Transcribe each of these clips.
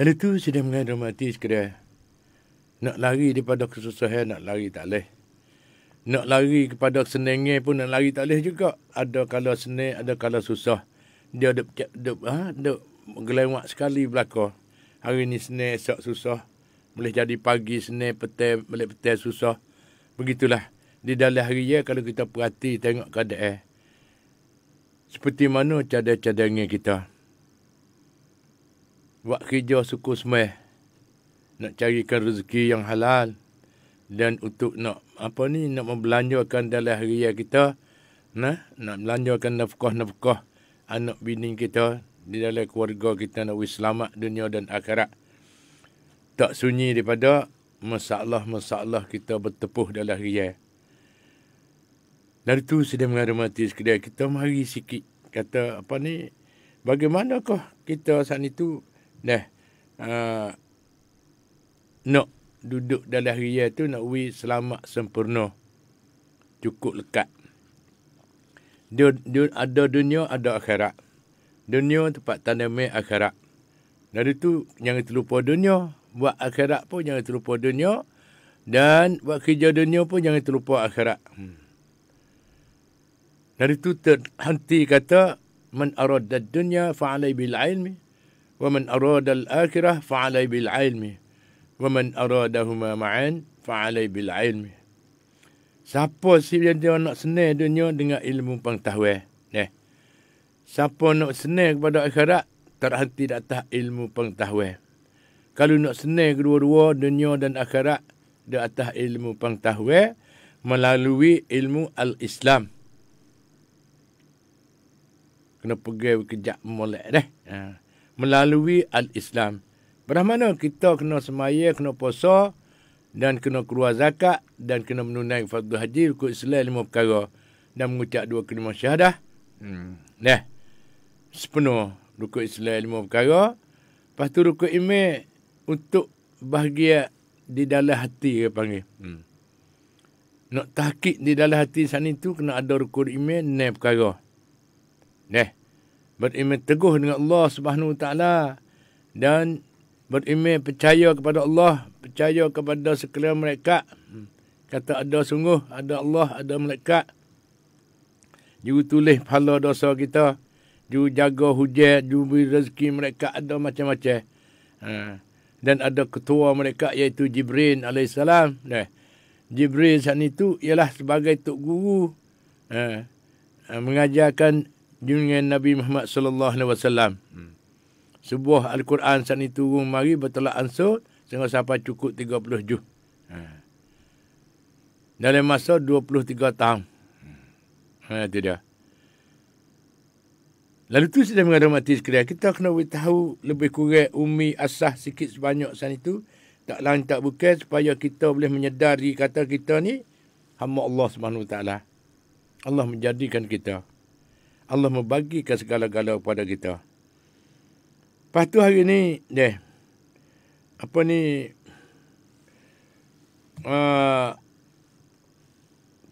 Dan itu sudah menghormati sekalian. Nak lari daripada kesusahan, nak lari tak boleh. Nak lari kepada kesenangan pun nak lari tak boleh juga. Ada kala senang, ada kala susah. Dia duk gelewak sekali belaka. Hari ni senang, esok susah. Boleh jadi pagi senang, petang, balik petang susah. Begitulah. Di dalam hari ya, kalau kita perhati tengok keadaan. Seperti mana cadang-cadangnya kita. Buat kerja suku semai. Nak carikan rezeki yang halal. Dan untuk nak membelanjakan dalam hari kita, nak belanjakan nafkah-nafkah anak bini kita di dalam keluarga kita, nak selamat dunia dan akhirat. Tak sunyi daripada masalah-masalah kita bertepuh dalam hari. Dari itu sudah menghormati sekalian, kita mari sikit kata bagaimanakah kita saat itu nak duduk dalam hari tu, nak selamat sempurna, cukup lekat. Dia ada dunia, ada akhirat. Dunia tempat tanamai akhirat. Dari itu jangan terlupa dunia, buat akhirat pun jangan terlupa dunia, dan buat kerja dunia pun jangan terlupa akhirat. Dari itu terhenti kata man arada dunya fa'alai bil ilmi wa man arada al akhirah fa'alai bil ilmi wa man aradahuma ma'an fa'alai bil ilmi. Siapa sih yang dia nak senang dunia dengan ilmu pengetahuan? Siapa nak senang kepada akhirat, terhenti di atas ilmu pengetahuan. Kalau nak senang kedua-dua dunia dan akhirat di atas ilmu pengetahuan melalui ilmu al-Islam. Kena pergi kejap molek melalui al-Islam. Pada mana kita kena semaya, kena puasa, dan kena keluar zakat, dan kena menunaikan fardu haji, rukun Islam 5 perkara, dan mengucap 2 kalimah syahadah. Sepenuh rukun Islam 5 perkara. Lepas tu rukun iman untuk bahagia di dalam hati, dia panggil. Nak tahqiq di dalam hati sana itu, kena ada rukun iman 6 perkara. Beriman teguh dengan Allah Subhanahu Wa Taala, dan beriman percaya kepada Allah, percaya kepada sekalian malaikat. Kata ada sungguh, ada Allah, ada malaikat. Juga tulis pahala dosa kita, juga jaga hujan, juga beri rezeki mereka, ada macam-macam. Dan ada ketua mereka iaitu Jibril alaihissalam. Jibril saat itu ialah sebagai tok guru, mengajarkan dengan Nabi Muhammad sallallahu alaihi wasallam. Sebuah Al-Quran saat itu mari bertolak ansur sehingga sampai cukup 30 juz. Dalam masa 23 tahun. Itu dia. Lalu tu sudah menghormati sekalian, kita kena tahu lebih kurang umi asah sikit sebanyak saat itu. Tak lain tak bukan supaya kita boleh menyedari kata kita ni hamba Allah Subhanahu Wa Taala. Allah menjadikan kita. Allah membagikan segala-gala kepada kita. Lepas tu hari ni,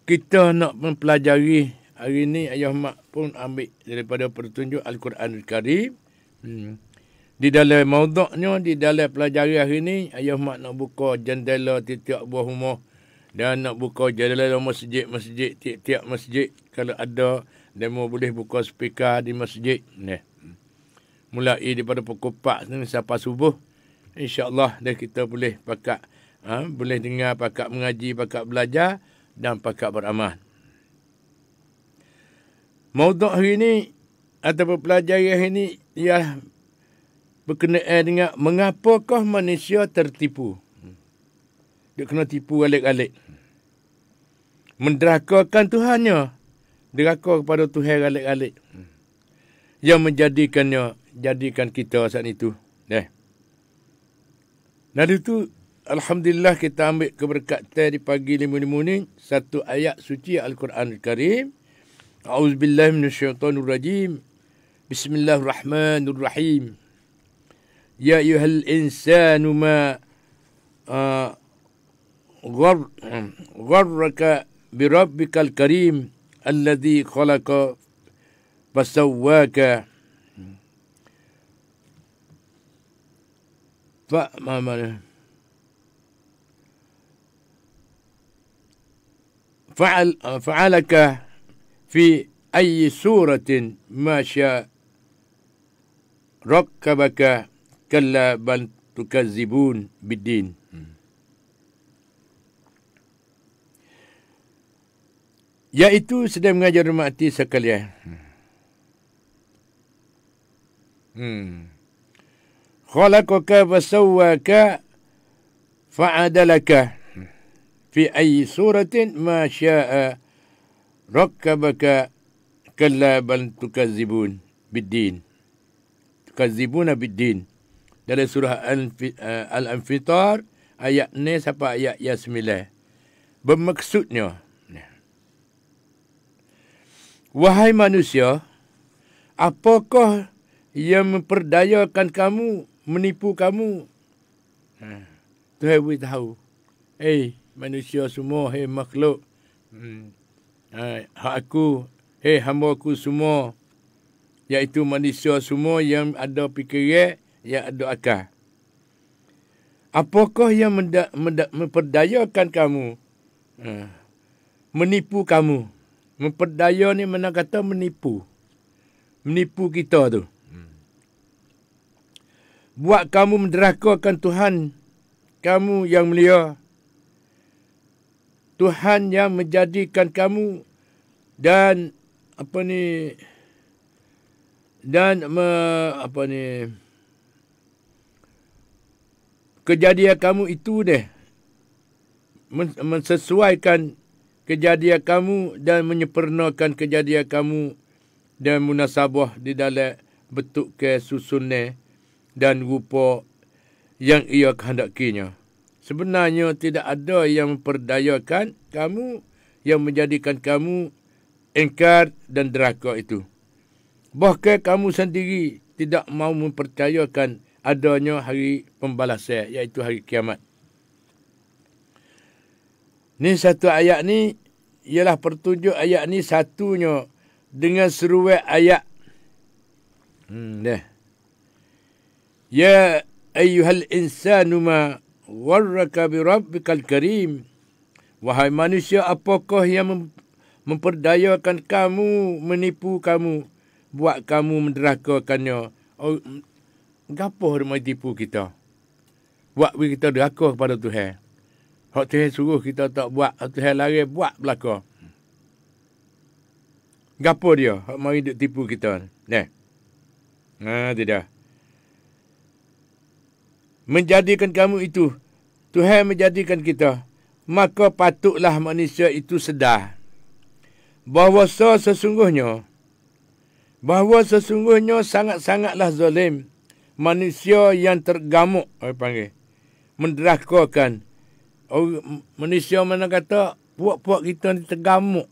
kita nak mempelajari hari ni, ayah mak pun ambil daripada petunjuk Al-Quran Al-Karim. Di dalam maudhu'nya, di dalam pelajari hari ni, ayah mak nak buka jendela tiap-tiap buah rumah, dan nak buka jendela masjid-masjid, tiap-tiap masjid. Kalau ada demo boleh buka speaker di masjid. Mulai daripada pukul 4 sampai subuh. InsyaAllah dah kita boleh pakat, boleh dengar, pakat mengaji, pakat belajar, dan pakat beramal. Maudhu' hari ni, atau pelajari hari ni, ialah berkenaan dengan mengapakah manusia tertipu. Dia kena tipu alik-alik. Menderakakan Tuhannya. Deraka kepada Tuhan alik-alik. Yang jadikan kita saat itu. Dari itu, alhamdulillah kita ambil keberkatan di pagi 5 ni, satu ayat suci Al-Quran Al-Karim. A'udzubillahi minasyaitonirrajim. Bismillahirrahmanirrahim. Ya ayyuhal insanu ma gharraka birabbikal karim alladhi khalaqa fasawwaka fa'alaka fi ayyi suratin ma sya rakkabaka kalla bal tukazzibun biddin. Iaitu sedang mengajar mati sekalian. Khalaqaka fasawwaka fa'adalaka fi ayyi suratin ma sya'a rakkabaka kalla bal tukazzibun biddin. Tukazzibuna biddin. Dalam surah Al-Anfitar ayat ni sampai ayat 9. Bermaksudnya, wahai manusia, apakah yang memperdayakan kamu, menipu kamu? Tuhan beritahu. Manusia semua, makhluk. Aku, hamba aku semua. Iaitu manusia semua yang ada fikiran, yang ada akal. Apakah yang memperdayakan kamu? Menipu kamu. Memperdaya ni mana kata menipu. Menipu kita tu. Buat kamu menderakakan Tuhan kamu yang mulia. Tuhan yang menjadikan kamu dan kejadian kamu itu deh mensesuaikan kejadian kamu dan menyempurnakan kejadian kamu dan munasabah di dalam bentuk kesusunan dan rupa yang ia kehendakinya. Sebenarnya tidak ada yang memperdayakan kamu yang menjadikan kamu engkar dan deraka itu. Bahkan kamu sendiri tidak mahu mempercayakan adanya hari pembalasan, iaitu hari kiamat. Ni satu ayat ni ialah pertunjuk ayat ni satunya dengan seruai ayat. Ya ayyuhal insanu ma gharraka bi rabbikal karim. Wahai manusia, apakah yang memperdayakan kamu, menipu kamu, buat kamu menderakakannya? Gapo dia mai tipu kita? Buat kita deraka kepada Tuhan. Hak Tuhan suruh kita tak buat, hak Tuhan larang buat belaka. Gapo dia? Hak mari duk tipu kita. Tidak. Menjadikan kamu itu, Tuhan menjadikan kita, maka patutlah manusia itu sedar bahawa sesungguhnya sangat-sangatlah zalim manusia yang tergamuk, menderakakan. Manusia mana kata puak-puak kita ni tergamuk,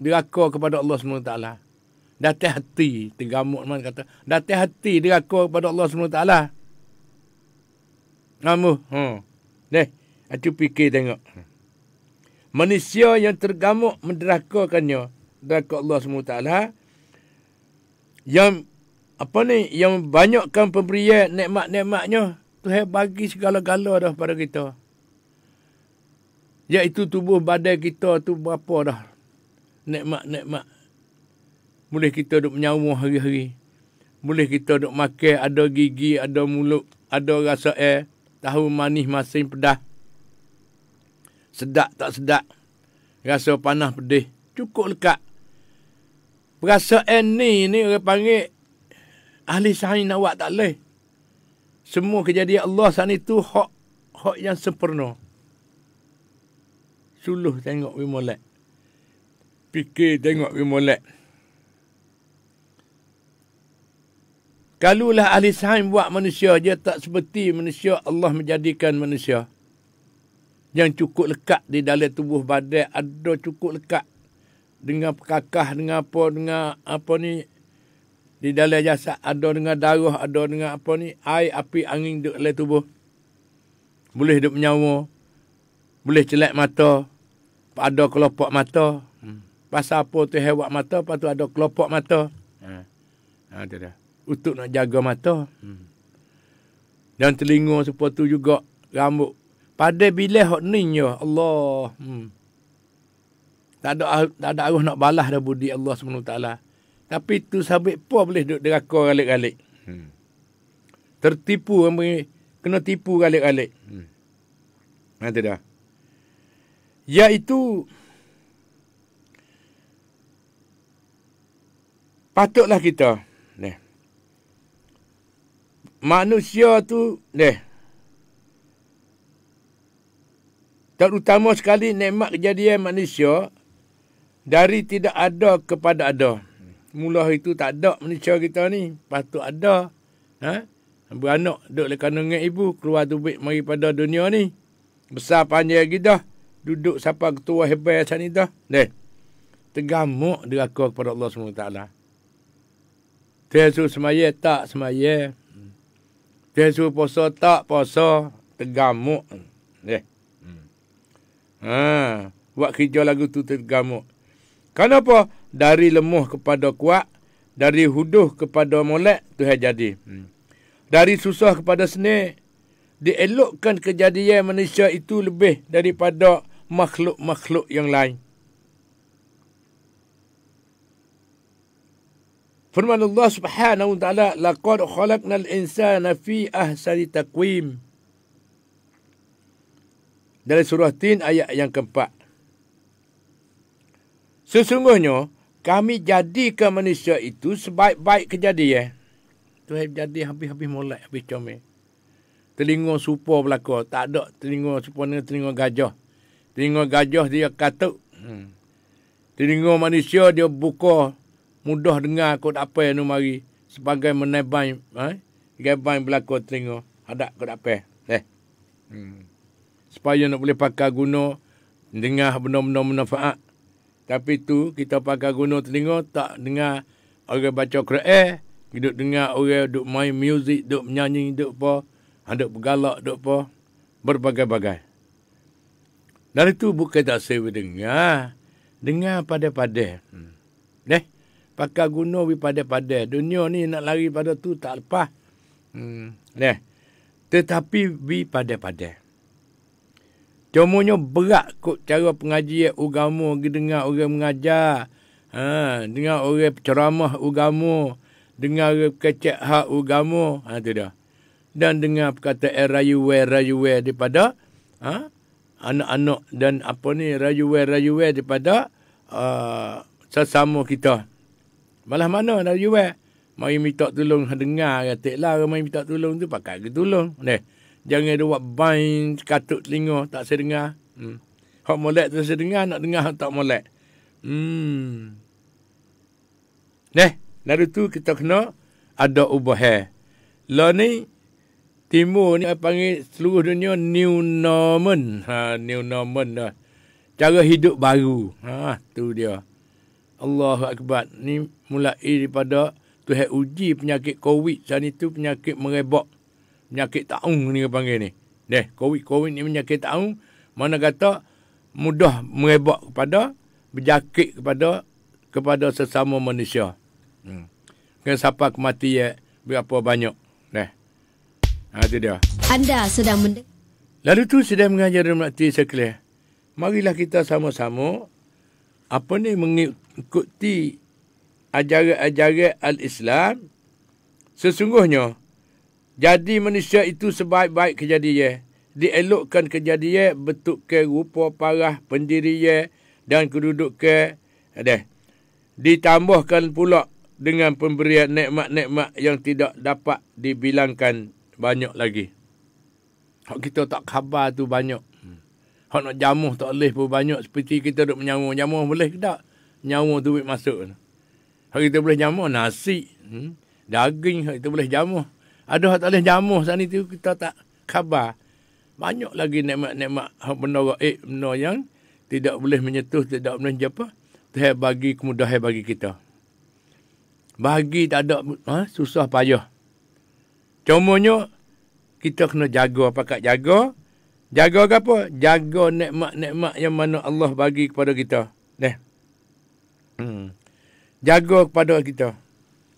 deraka kepada Allah SWT. Datang hati tergamuk, mana kata datang hati deraka kepada Allah SWT. Kamu aku fikir tengok. Manusia yang tergamuk menderakakannya, deraka Allah SWT, yang yang banyakkan pemberian nikmat-nikmatnya, Tuhan bagi segala-gala dah pada kita. Iaitu tubuh badan kita tu berapa dah nikmat-nikmat. Boleh kita duk menyawa hari-hari. Boleh kita duk makan, ada gigi, ada mulut, ada rasa air, tahu manis, masin, pedas. Sedap tak sedap. Rasa panas, pedih. Cukup lekat. Perasaan ni orang panggil ahli sains nak buat tak boleh. Semua kejadian Allah saat itu hak yang sempurna. Suluh tengok we molek. Fikir tengok we molek. Kalulah ahli sains buat manusia, dia tak seperti manusia. Allah menjadikan manusia yang cukup lekat di dalam tubuh badan, ada cukup lekat dengan perkakah, dengan apa ni di dalam jasad, ada dengan darah, ada dengan air, api, angin di dalam tubuh. Boleh hidup menyawa, boleh celak mata, ada kelopak mata. Pasal apa tu buat mata, lepas tu ada kelopak mata. Itu dah. Untuk nak jaga mata. Dan telinga seperti tu juga rambut. Pada bila hok ni ya Allah. Tak ada arus nak balas dah budi Allah SWT. Tapi tu sabit apa boleh duduk deraka galik-galik. Tertipu, kena tipu galik-galik. Nanti dah. Iaitu patutlah kita manusia tu terutama sekali nikmat kejadian manusia dari tidak ada kepada ada. Mula itu tak ada manusia kita ni, patut ada. Beranak duduk lekat dengan ibu, keluar tubik mari pada dunia ni. Besar panjang lagi dah. Duduk siapa ketua hebat macam ni dah. Tergamuk deraka kepada Allah SWT. Dia suruh semaya tak semaya. Dia suruh puasa tak puasa. Tergamuk. Buat kerja lagu tu tergamuk. Kenapa? Dari lemah kepada kuat. Dari huduh kepada molek. Tuhan jadi. Dari susah kepada senang. Dielokkan kejadian manusia itu lebih daripada makhluk-makhluk yang lain. Firman Allah Subhanahu wa taala, laqad khalaqnal insana fi ahsani taqwim. Dari surah Tin ayat yang keempat. Sesungguhnya kami jadikan manusia itu sebaik-baik kejadian. Tuhan jadi habis-habis molek, habis comel. Telinga supa belaka, tak ada telinga supa dengan telinga gajah. Telinga gajah dia katuk. Telinga manusia dia buka, mudah dengar kot apa yang mari sebagai menebai gebai belaka telinga hadap kot apa supaya nak boleh pakai guna dengar benda-benda manfaat. Tapi tu kita pakai guna telinga tak dengar orang baca Quran, duduk dengar orang duk main muzik, duk menyanyi, duk apa, duk bergalak, duk apa, berbagai-bagai. Dari tu bukan tak sewa dengar pada-pada. Pakai guna pada-pada. Dunia ni nak lari pada tu tak lepas. Tetapi pada-pada. Cumanya berat kot cara pengajian agama, dengar orang mengajar. Dengar orang ceramah agama. Dengar orang kecek hak agama. Tu dah. Dan dengar perkataan rayuwe daripada anak-anak dan rayuwe daripada sesama kita. Malah mana dari jual. Mari minta tolong dengar. Katiklah mari minta tolong tu pakai ke tolong. Jangan dia buat bain katut telinga. Tak saya dengar. Hak molek tu saya dengar. Nak dengar tak molek. Dari tu kita kena ada ubah. Lah ni timur ni panggil seluruh dunia new normal. New normal dah. Cara hidup baru. Tu dia. Allahu Akbar. Ni mulai daripada Tuhan uji penyakit COVID. Saat itu penyakit merebak. Penyakit taung ni dia panggil ni. COVID ni penyakit taung. Mana kata mudah merebak kepada berjakit kepada sesama manusia. Kan siapa kematian berapa banyak. Itu dia. Anda sedang Lalu tu sedang mengajar dalam hati sekalian. Marilah kita sama-sama mengikuti ajaran-ajaran al-Islam. Sesungguhnya jadi manusia itu sebaik-baik kejadian. Dielokkan kejadian bentukkan rupa parah pendirian dan kedudukan. Ditambahkan pula dengan pemberian nikmat-nikmat yang tidak dapat dibilangkan banyak lagi. Hak kita tak khabar tu banyak. Hak nak jamuh tak boleh pun banyak. Seperti kita duk menyamuh. Jamuh boleh ke tak? Nyamuh tu masuk. Hak kita boleh jamuh nasi. Daging hak kita boleh jamuh. Ada hak tak boleh jamuh sana tu kita tak khabar. Banyak lagi nikmat-nikmat hak benda gaib, benda yang tidak boleh menyentuh, tidak boleh jumpa. Tuhan bagi kemudahan bagi kita. Bagi tak ada susah payah. Cumanya kita kena jaga, pakat jaga. Jaga ke apa? Jaga nikmat-nikmat yang mana Allah bagi kepada kita. Jaga kepada kita.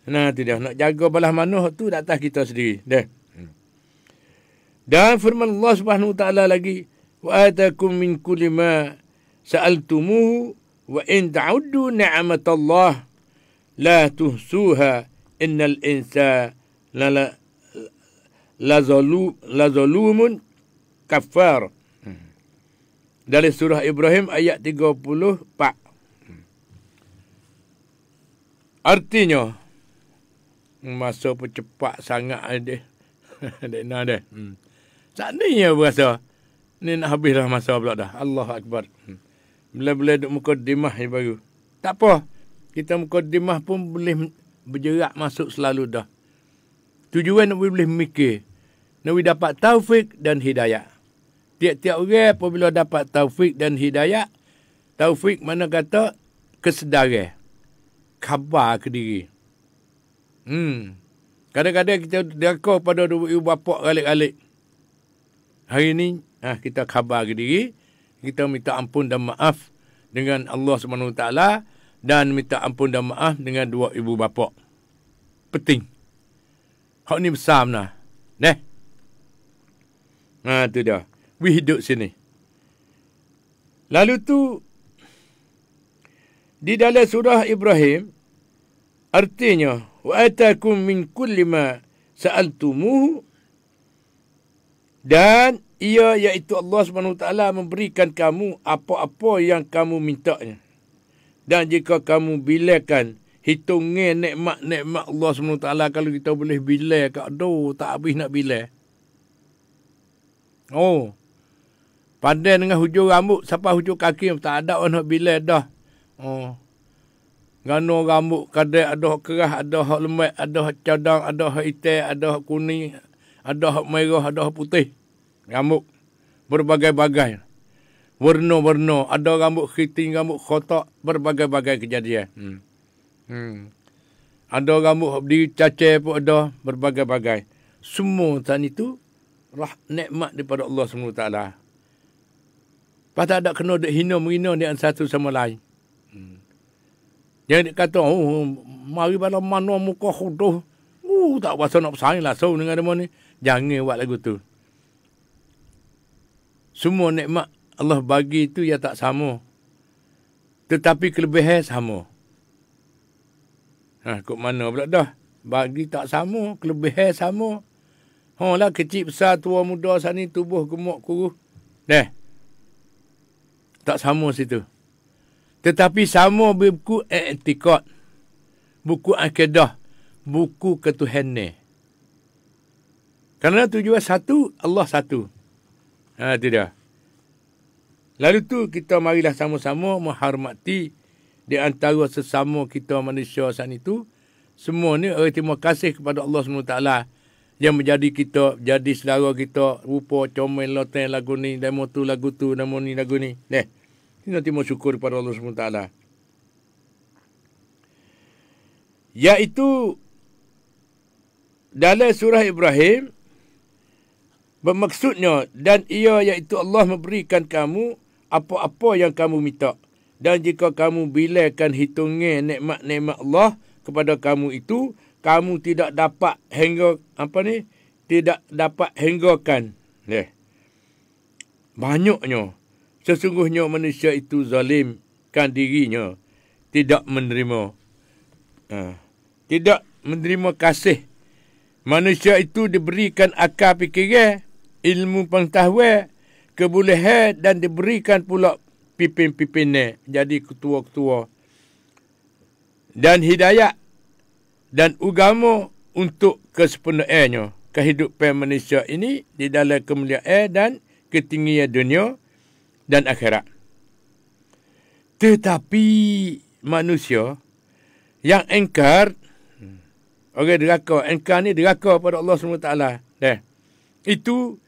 Tu dia. Nak jaga balas mana tu tak atas kita sendiri. Dan firman Allah Subhanahu wa taala lagi, wa atakum min kulli ma sa'altumuhu wa in ta'uddu ni'matallah la tuhsuha innal insana la zalumun kafar. Dari surah Ibrahim ayat 34. Artinya, masa pun cepat sangat dia. Dek nak dia. Seandainya berasa, ni nak habislah masa pula dah. Allah Akbar. Bila-bila duk mukadimah yang baru. Tak apa. Kita mukadimah pun boleh bergerak masuk selalu dah. Tujuan nak boleh mikir. Nak dapat taufik dan hidayah. Tiap-tiap orang apabila dapat taufik dan hidayah, taufik mana kata kesedaran. Khabar ke diri. Kadang-kadang kita deraka pada ibu bapa galik-galik. Hari ni kita khabar ke diri, kita minta ampun dan maaf dengan Allah SWT dan minta ampun dan maaf dengan dua ibu bapa. Penting. Hak ni besar benar. Tu dia. We hidup sini. Lalu tu di dalam surah Ibrahim, artinya, wa atakum min kulli ma sa'altumuhu, dan ia iaitu Allah SWT memberikan kamu apa-apa yang kamu mintanya. Dan jika kamu bilakan hitungan nikmat-nikmat Allah SWT, kalau kita boleh bila, aduh, tak habis nak bila. Pandai dengan hujung rambut sampai hujung kaki, tak ada orang nak bila dah. Gano rambut kadang ada hak kerah, ada hak lemak, ada hak cadang, ada hak hitam, ada hak kuning, ada hak merah, ada hak putih. Rambut berbagai-bagai. Warna-warna, ada rambut keriting, rambut kotak, berbagai-bagai kejadian. Ada rambut hak berdiri cacar pun ada, berbagai-bagai. Semua tadi itu nikmat daripada Allah SWT. Pasal tak kena dek hina menghina di satu sama lain. Jangan kata, mari bala mana muka khuduh. Tak berasa nak bersaing lah. So, dengan dia ni. Jangan buat lagu tu. Semua nikmat Allah bagi tu ya tak sama. Tetapi kelebihan sama. Kok mana pula dah? Bagi tak sama, kelebihan sama. Lah kecil besar, tua muda sana, tubuh gemuk kurus. Tak sama situ. Tetapi sama buku i'tikad, buku akidah, buku ketuhanan. Kerana tujuan satu, Allah satu. Itu dia. Lalu tu kita marilah sama-sama menghormati di antara sesama kita manusia sana itu. Semua ni terima kasih kepada Allah SWT yang menjadi kita, jadi saudara kita, rupa, comel, loteng, lagu ni, demo tu, lagu tu, demo ni, lagu ni. Kita terima syukur kepada Allah SWT. Iaitu dalam surah Ibrahim, bermaksudnya, dan ia iaitu Allah memberikan kamu apa-apa yang kamu minta. Dan jika kamu bilakan hitungan nikmat-nikmat Allah kepada kamu itu, kamu tidak dapat tidak dapat hinggakan. Banyaknya. Sesungguhnya manusia itu zalimkan dirinya. Tidak menerima. Tidak menerima kasih. Manusia itu diberikan akal fikiran, ilmu pengetahuan, kebolehan dan diberikan pula pimpin-pimpinnya. Jadi ketua-ketua. Dan hidayah dan agama untuk kesempurnaannya. Kehidupan manusia ini di dalam kemuliaan dan ketinggian dunia dan akhirat. Tetapi manusia yang engkar, orang deraka, engkar ni deraka pada Allah SWT. Itu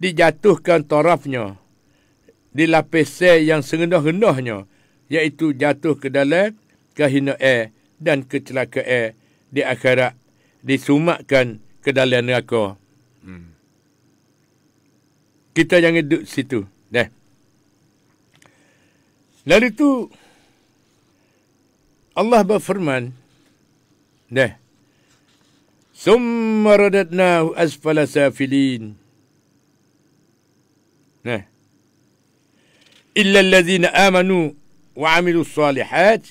dijatuhkan tarafnya, dilapisan yang serendah-rendahnya, iaitu jatuh ke dalam kehinaan dan kecelakaan di akhirat, disumakkan ke dalam neraka. Kita jangan duduk situ. Lalu tu Allah berfirman, summa radadnahu asfala safilin. illa allazina amanu wa amilus salihat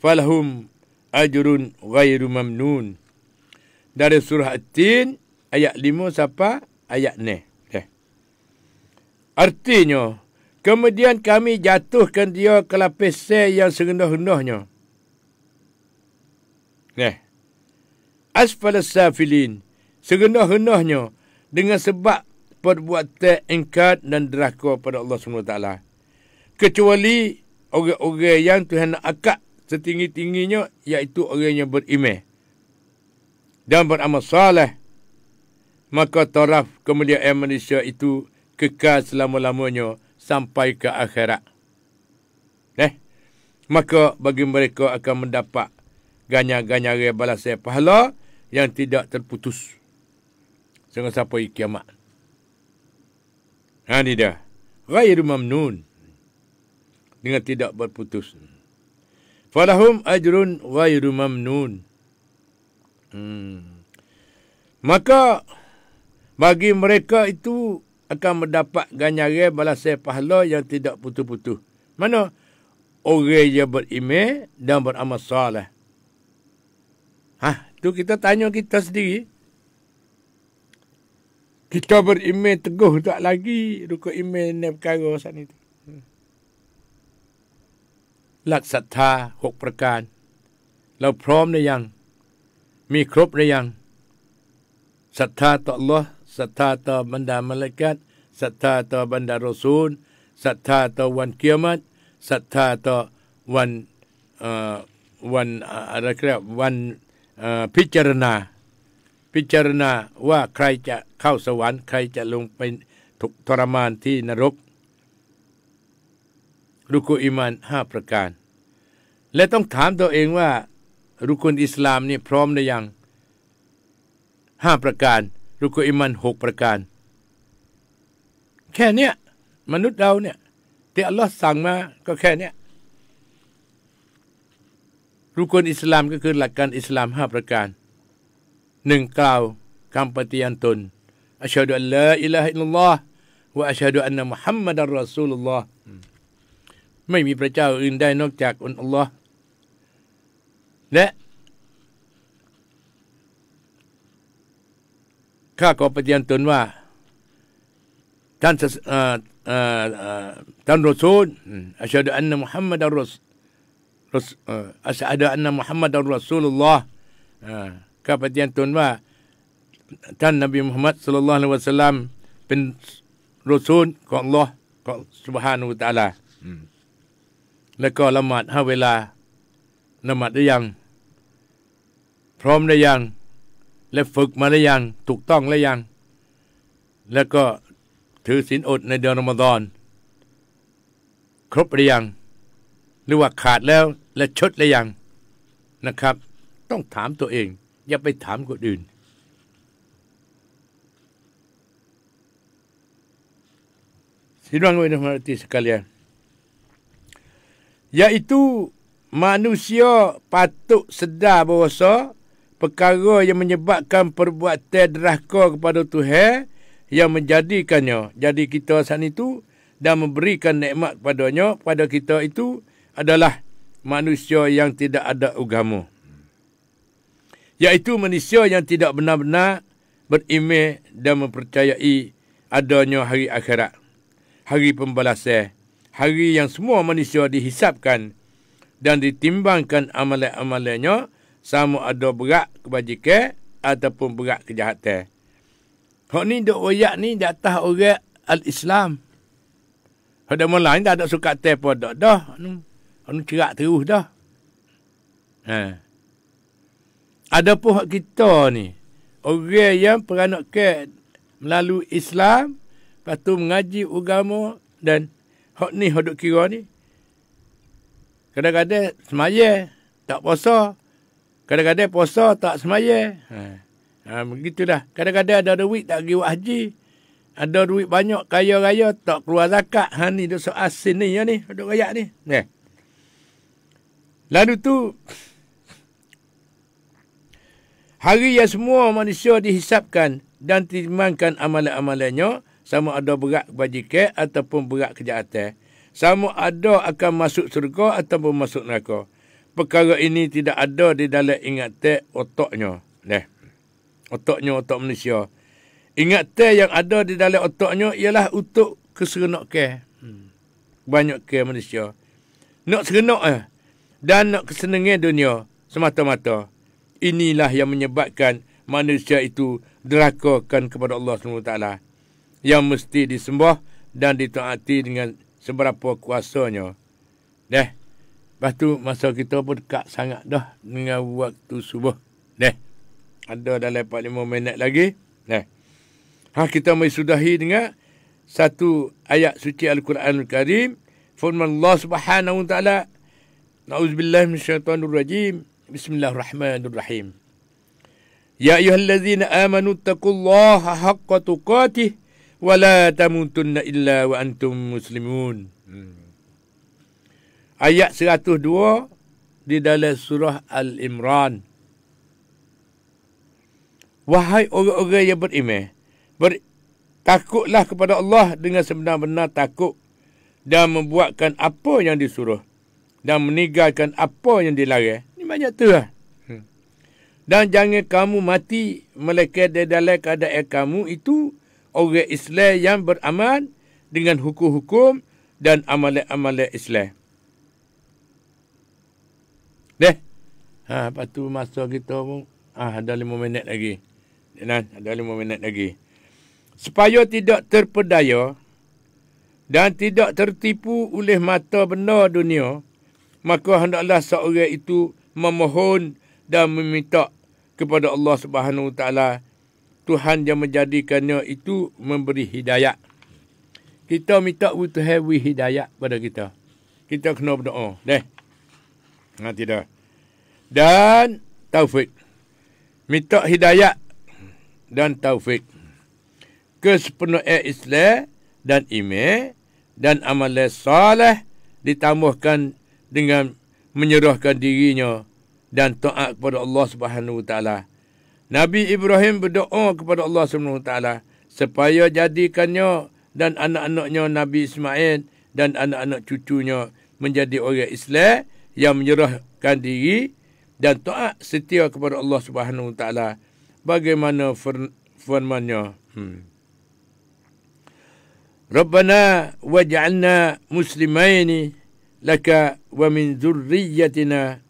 falahum ajrun ghairu mamnun. Dari surah At-Tin ayat 5 sampai ayat 6. Artinya, kemudian kami jatuhkan dia ke lapisan yang serendah-rendahnya. Asfal safilin, serendah-rendahnya dengan sebab perbuatan ingkar dan derhaka pada Allah SWT. Kecuali orang-orang yang Tuhan nak akak setinggi-tingginya, iaitu orang yang beriman dan beramal saleh, maka taraf kemuliaan manusia itu kekal selama-lamanya sampai ke akhirat. Maka bagi mereka akan mendapat ganjaran balasan pahala yang tidak terputus sehingga sampai kiamat. Ini dah. Ghairu mamnun. Dengan tidak berputus. Falahum ajrun ghairu mamnun. Maka bagi mereka itu akan mendapat ganjaran balasan pahala yang tidak putus-putus. Mana? Orang yang beriman dan beramal saleh. Tu kita tanya kita sendiri. Kita beriman teguh tak lagi rukun iman ni perkara sana itu. หลักศรัทธา6ประการเราพร้อมหรือยังมีครบหรือยังศรัทธาต่อ Allah ศรัทธาต่อบรรดามาลาอิกะฮ์ศรัทธาต่อบรรดารอซูลศรัทธาต่อวันกิยามะฮ์ศรัทธาต่อวันอะไรเรียกวันพิจารณาว่าใครจะเข้าสวรรค์ใครจะลงไปถูกทรมานที่นรกรุกุอิมาน5ประการและต้องถามตัวเองว่ารุกุนอิสลามนี่พร้อมหรือยัง5ประการรุกุอิมาน6ประการแค่เนี้ยมนุษย์เราเนี่ยที่อัลลอฮ์สั่งมาก็แค่เนี้ยรุกุนอิสลามก็คือหลักการอิสลาม5ประการ1กล่าวคำปฏิญาณตนอัชฮะดุอัลลาอิลาฮะอิลลัลลอฮ์วะอัชฮะดุอันนะมุฮัมมัดอัรรอซูลุลลอฮ์ไม่มีพระเจ้าอื่นใดนอกจากอัลลอฮ์และข้าขอปฏิญาณตนว่าท่านรอซูลอัชฮะดุอันนะมุฮัมมัดอัรรอซูอัชฮะดุอันนะมุฮัมมัดอัรรอซูลุลลอฮ์ข้าปฏิญาณตนว่าท่านนบีมุฮัมมัดศ็อลลัลลอฮุอะลัยฮิวะซัลลัมเป็นรอซูลของอัลเลาะห์ของซุบฮานะฮูวะตะอาลาแล้วก็ละหมาด5เวลาละหมาดได้ยังพร้อมได้ยังและฝึกมาได้ยังถูกต้องแล้วยังแล้วก็ถือศีลอดในเดือนรอมฎอนครบหรือยังหรือว่าขาดแล้วและชดหรือยังนะครับต้องถามตัวเองอย่าไปถามคนอื่นsidang warahmatullahi sekalian iaitu manusia patut sedar bahawa perkara yang menyebabkan perbuatan derhaka kepada Tuhan yang menjadikannya jadi kita saat itu dan memberikan nikmat kepadanya pada kita itu adalah manusia yang tidak ada agama, iaitu manusia yang tidak benar-benar beriman dan mempercayai adanya hari akhirat, hari pembalasan, hari yang semua manusia dihisapkan dan ditimbangkan amalan-amalannya sama ada berat kebajikan ataupun berat kejahatan. Hak ni duk royak ni di atas orang al-Islam. Ada malah ni tak ada suka tepo dah. Anu cerak terus dah. Ada pun hak kita ni. Orang yang peranakan melalui Islam, lepas tu mengaji agama dan hak ni hak duk kira ni. Kadang-kadang semaya tak puasa. Kadang-kadang puasa tak semaya. Begitulah. Kadang-kadang ada duit tak pergi buat haji. Ada duit banyak kaya-raya tak keluar zakat. Ni dosa asin ni ya ni. Duk rakyat ni. Lalu tu hari yang semua manusia dihisapkan dan ditimbangkan amalan-amalannya sama ada berat kebajikan ataupun berat kejahatan. sama ada akan masuk syurga ataupun masuk neraka. Perkara ini tidak ada di dalam ingatan otaknya. Otaknya, otak manusia. Ingatan yang ada di dalam otaknya ialah untuk keseronokan. Banyak ke manusia. Nak seronok dan nak kesenangan dunia semata-mata. Inilah yang menyebabkan manusia itu derakakan kepada Allah SWT. Yang mesti disembah dan ditaati dengan seberapa kuasanya. Lepas tu masa kita pun dekat sangat dah dengan waktu subuh. Ada dalam 45 minit lagi. Kita mari sudahi dengan satu ayat suci Al-Quranul Karim. Firman Allah Subhanahu Wa Taala. Na'udzubillahi minasyaitonir rajim. Bismillahirrahmanirrahim. Ya ayyuhallazina amanu taqullaha haqqa tuqatih wa la tamutunna illa wa antum muslimun. Ayat 102 di dalam surah Al-Imran. Wahai orang-orang yang beriman, takutlah kepada Allah dengan sebenar-benar takut dan membuatkan apa yang disuruh dan meninggalkan apa yang dilarang. Ini banyak tu lah. Dan jangan kamu mati melainkan di dalam keadaan kamu itu orang Islam yang beramal dengan hukum-hukum dan amalan-amalan Islam. Lepas tu masa kita pun ada 5 minit lagi. Ada 5 minit lagi. Supaya tidak terpedaya dan tidak tertipu oleh mata benda dunia, maka hendaklah seorang itu memohon dan meminta kepada Allah Subhanahu Wa Taala, Tuhan yang menjadikannya itu memberi hidayah. Kita minta Tuhan beri hidayah pada kita. Kita kena berdoa. Tidak. Dan taufik. Minta hidayah dan taufik. Kesepenuhan Islam dan iman dan amalan soleh ditambahkan dengan menyerahkan dirinya dan taat kepada Allah Subhanahu Wa Taala. Nabi Ibrahim berdoa kepada Allah Subhanahu Wa Taala supaya jadikannya dan anak-anaknya Nabi Ismail dan anak-anak cucunya menjadi orang Islam yang menyerahkan diri dan taat setia kepada Allah Subhanahu Wa Taala. Bagaimana firman-Nya? Rabbana waj'alna muslimaini laka wa min dzurriyyatina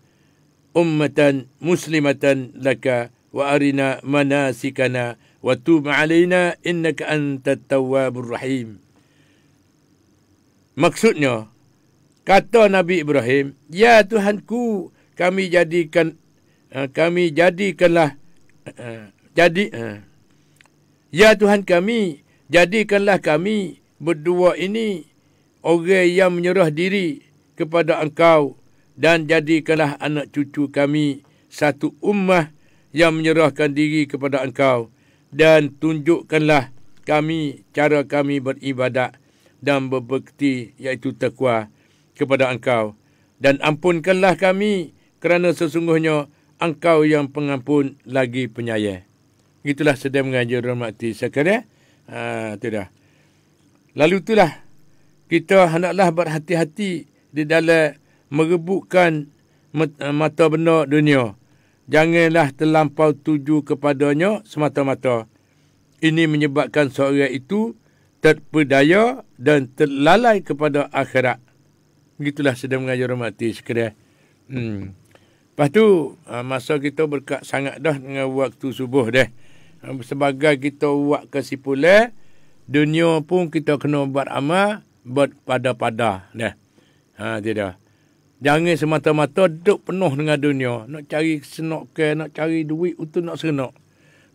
ummatan muslimatan laka wa arina manasikana wa tub 'alaina innaka antat tawwabur rahim. Maksudnya, kata Nabi Ibrahim, ya Tuhanku, ya Tuhan kami, jadikanlah kami berdua ini orang yang menyerah diri kepada Engkau dan jadikanlah anak cucu kami satu ummah yang menyerahkan diri kepada Engkau dan tunjukkanlah kami cara kami beribadat dan berbakti iaitu taqwa kepada Engkau dan ampunkanlah kami kerana sesungguhnya Engkau yang pengampun lagi penyayang. Itulah sedang mengajar rahmati sekalian. Tidak. Lalu itulah kita hendaklah berhati-hati di dalam merebutkan mata benda dunia. Janganlah terlampau tuju kepadanya semata-mata. Ini menyebabkan seorang itu terpedaya dan terlalai kepada akhirat. Begitulah sedang mengajar rahmati sekalian. Lepas tu masa kita berkat sangat dah dengan waktu subuh dah. Sebagai kita buat kesimpulan, dunia pun kita kena buat amal berpada-pada. Tidak. Jangan semata-mata duduk penuh dengan dunia. Nak cari kesenangan, nak cari duit untuk nak seronok.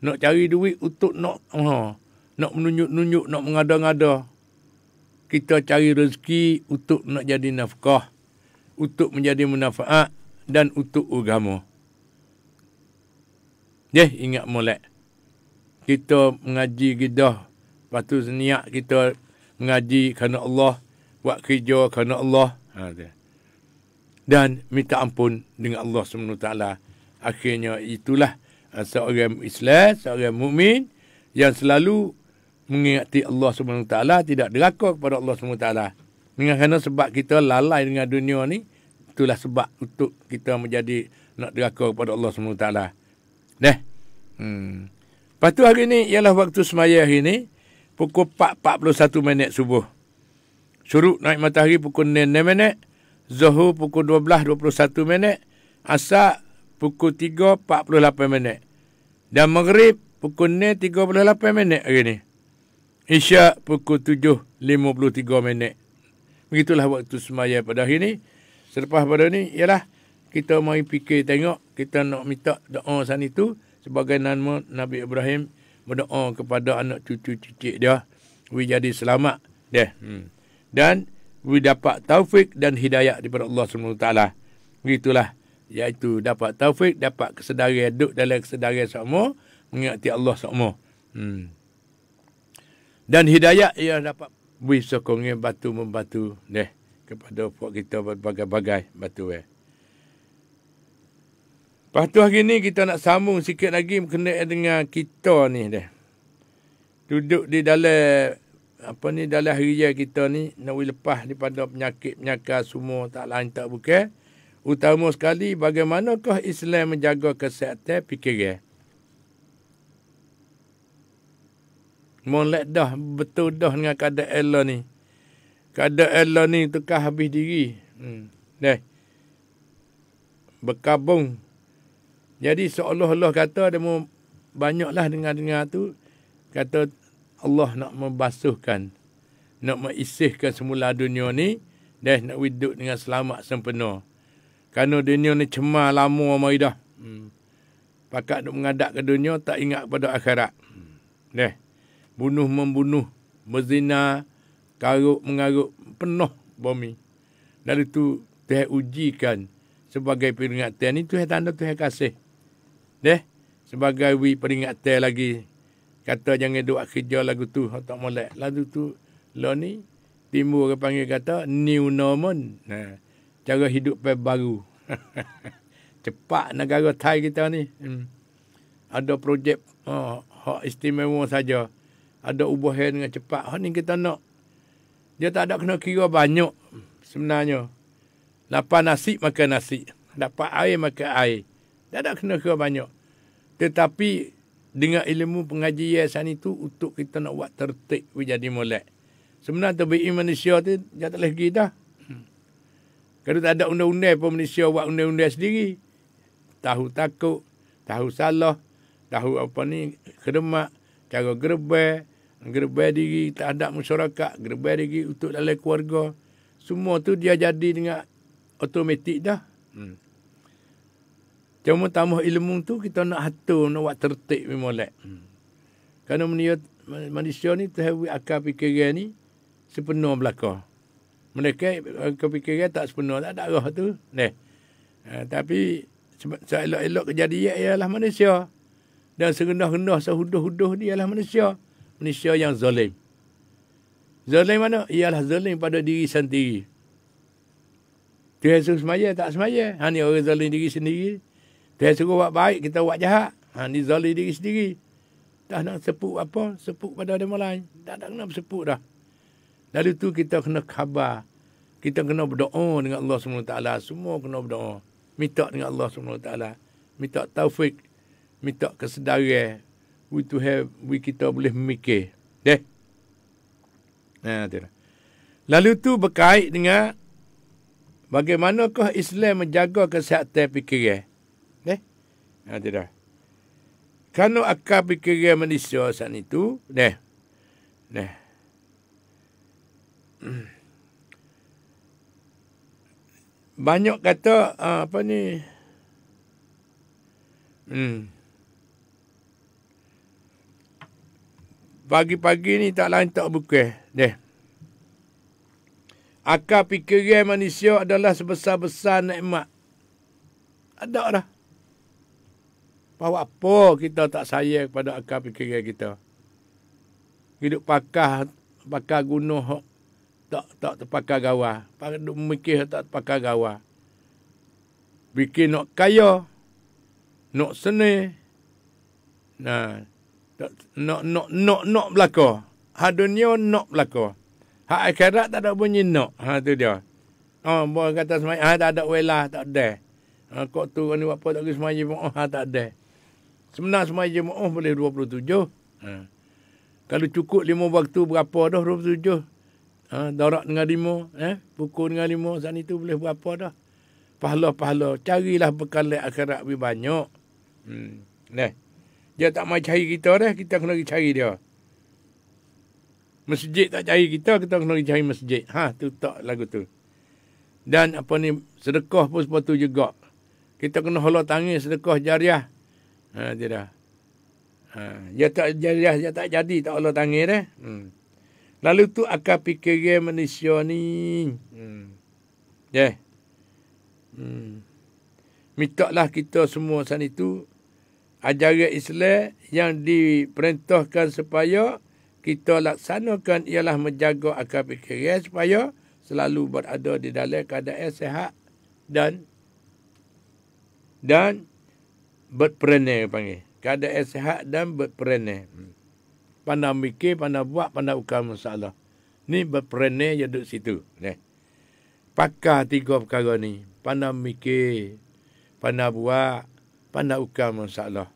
Nak cari duit untuk nak menunjuk-nunjuk, nak mengada-ngada. Kita cari rezeki untuk nak jadi nafkah, untuk menjadi manfaat dan untuk agama. Ingat molek. Kita mengaji kita, lepas tu niat kita mengaji kerana Allah, buat kerja kerana Allah. Dan minta ampun dengan Allah SWT. Akhirnya itulah seorang Islam, seorang mukmin yang selalu mengingati Allah SWT, tidak deraka kepada Allah SWT. Dengan kerana sebab kita lalai dengan dunia ni, itulah sebab untuk kita menjadi nak deraka kepada Allah SWT. Lepas tu hari ni ialah waktu semaya hari ni, pukul 4.41 subuh. Syuruk naik matahari pukul 6 minit. Zuhur pukul 12.21. Asar pukul 3.48. Dan Maghrib pukul 6.38 hari ni. Isyak pukul 7.53. Begitulah waktu semaya pada hari ni. Selepas pada ni ialah kita mari fikir tengok, kita nak minta doa sana itu sebagai nama Nabi Ibrahim berdoa kepada anak cucu cicit dia, we jadi selamat dia. Dan we dapat taufik dan hidayah daripada Allah SWT. Begitulah, iaitu dapat taufik, dapat kesedaran, duduk dalam kesedaran semua, mengingati Allah semua. Dan hidayah ia dapat we sokongnya batu membatu deh kepada puak kita berbagai-bagai batu. Lepas tu hari ni kita nak sambung sikit lagi berkenaan dengan kita ni deh. Duduk di dalam dalam hari raya kita ni nak lepas daripada penyakit-penyakit semua tak lain tak bukan. Utama sekali bagaimanakah Islam menjaga kesihatan fikiran. Molek dah betul dah dengan keadaan Allah ni. Keadaan Allah ni tukar habis diri. Berkabung. Jadi seolah-olah kata dia mau banyaklah dengar-dengar tu kata Allah nak membasuhkan, nak mengisihkan semula dunia ni, dan nak hidup dengan selamat sempurna. Kerana dunia ni cemar lama mai dah. Pakat duk mengadap ke dunia, tak ingat pada akhirat. Bunuh-membunuh, berzina, karuk-mengaruk, penuh bumi. Lalu tu Tuhan ujikan sebagai peringatan ni, Tuhan tanda Tuhan kasih. Sebagai peringatan lagi. Kata jangan duk kerja lagu tu, tak molek. Lagu tu, lo ni, timur orang panggil kata, new normal. Cara hidup baru. Cepat negara Thai kita ni. Ada projek hak istimewa saja. Ada ubahan dengan cepat. Hak ni kita nak. Dia tak ada kena kira banyak sebenarnya. Lapar nasi, makan nasi. Dapat air, makan air. Tak ada kena kira banyak. Tetapi dengan ilmu pengajian sana itu untuk kita nak buat tertib jadi molek. Sebenarnya tabi'i manusia tu dia tak lagi dah. Kalau tak ada undang-undang pun Malaysia buat undang-undang sendiri. Tahu takut, tahu salah, tahu khidmat, cara gerbai diri terhadap masyarakat, gerbai diri untuk dalam keluarga. Semua tu dia jadi dengan automatik dah. Cuma tambah ilmu tu kita nak atur, nak buat tertib molek. Kerana manusia ni terhawi akal fikiran ni sepenuh belakang. Mereka kefikiran tak sepenuh, tak ada arah tu. Tapi seelok-elok kejadian ialah manusia. Dan serendah-rendah, sehuduh-huduh dia ialah manusia. Manusia yang zalim. Zalim mana? Ialah zalim pada diri sendiri. Tuhan suruh semaya, tak semaya. Ni orang zalim diri sendiri. Tuhan suruh buat baik, kita buat jahat. Ni zalim diri sendiri. Tak nak sepuk apa, sepuk pada orang lain. Tak nak sepuk dah. Lalu tu kita kena khabar. Kita kena berdoa dengan Allah SWT. Semua kena berdoa. Minta dengan Allah SWT. Minta taufik. Minta kesedaran. Kita boleh memikir. Lalu tu berkait dengan bagaimanakah Islam menjaga kesihatan fikiran. Kerana akal fikiran manusia saat itu, banyak kata pagi-pagi ni tak lain tak bukan. Akal fikiran manusia adalah sebesar-besar nikmat. Ada dah. Bahawa apa kita tak sayang kepada akal fikiran kita. Hidup pakar gunung tak terpakai gawa. Duk mikir tak terpakai gawa. Bikin nak kaya, nak seni. Nak belaka. Dunia nak belaka. Hak akhirat tak ada bunyi nak. Ha tu dia. Boleh kata semaya, tak ada wela, tak ada. Kok tu ni apa tak pergi semaya jemaah, tak ada. Sebenar semaya jemaah boleh 27. Kalau cukup 5 waktu berapa dah 27? Darat dengan 5, pukul dengan 5, saat itu boleh berapa dah? Pahala-pahala. Carilah bekal akhirat lebih banyak. Dia tak mahu cari kita dah, kita kena pergi cari dia. Masjid tak cari kita, kita kena pergi cari masjid. Tu tak lagu tu. Dan sedekah pun sepatu juga. Kita kena holok tangan sedekah jariah. Dia dah. Dia tak jariah, dia tak jadi, tak holok tangan dah. Lalu tu akal fikir manusia ni. Mintalah kita semua saat itu ajaran Islam yang diperintahkan supaya kita laksanakan ialah menjaga akal fikiran supaya selalu berada di dalam keadaan sihat dan berperanai panggil. Keadaan sihat dan berperanai. Pandai mikir, pandai buat, pandai ukar masalah. Ni berperanai je duduk situ. Pakar 3 perkara ni. Pandai mikir, pandai buat, pandai ukar masalah.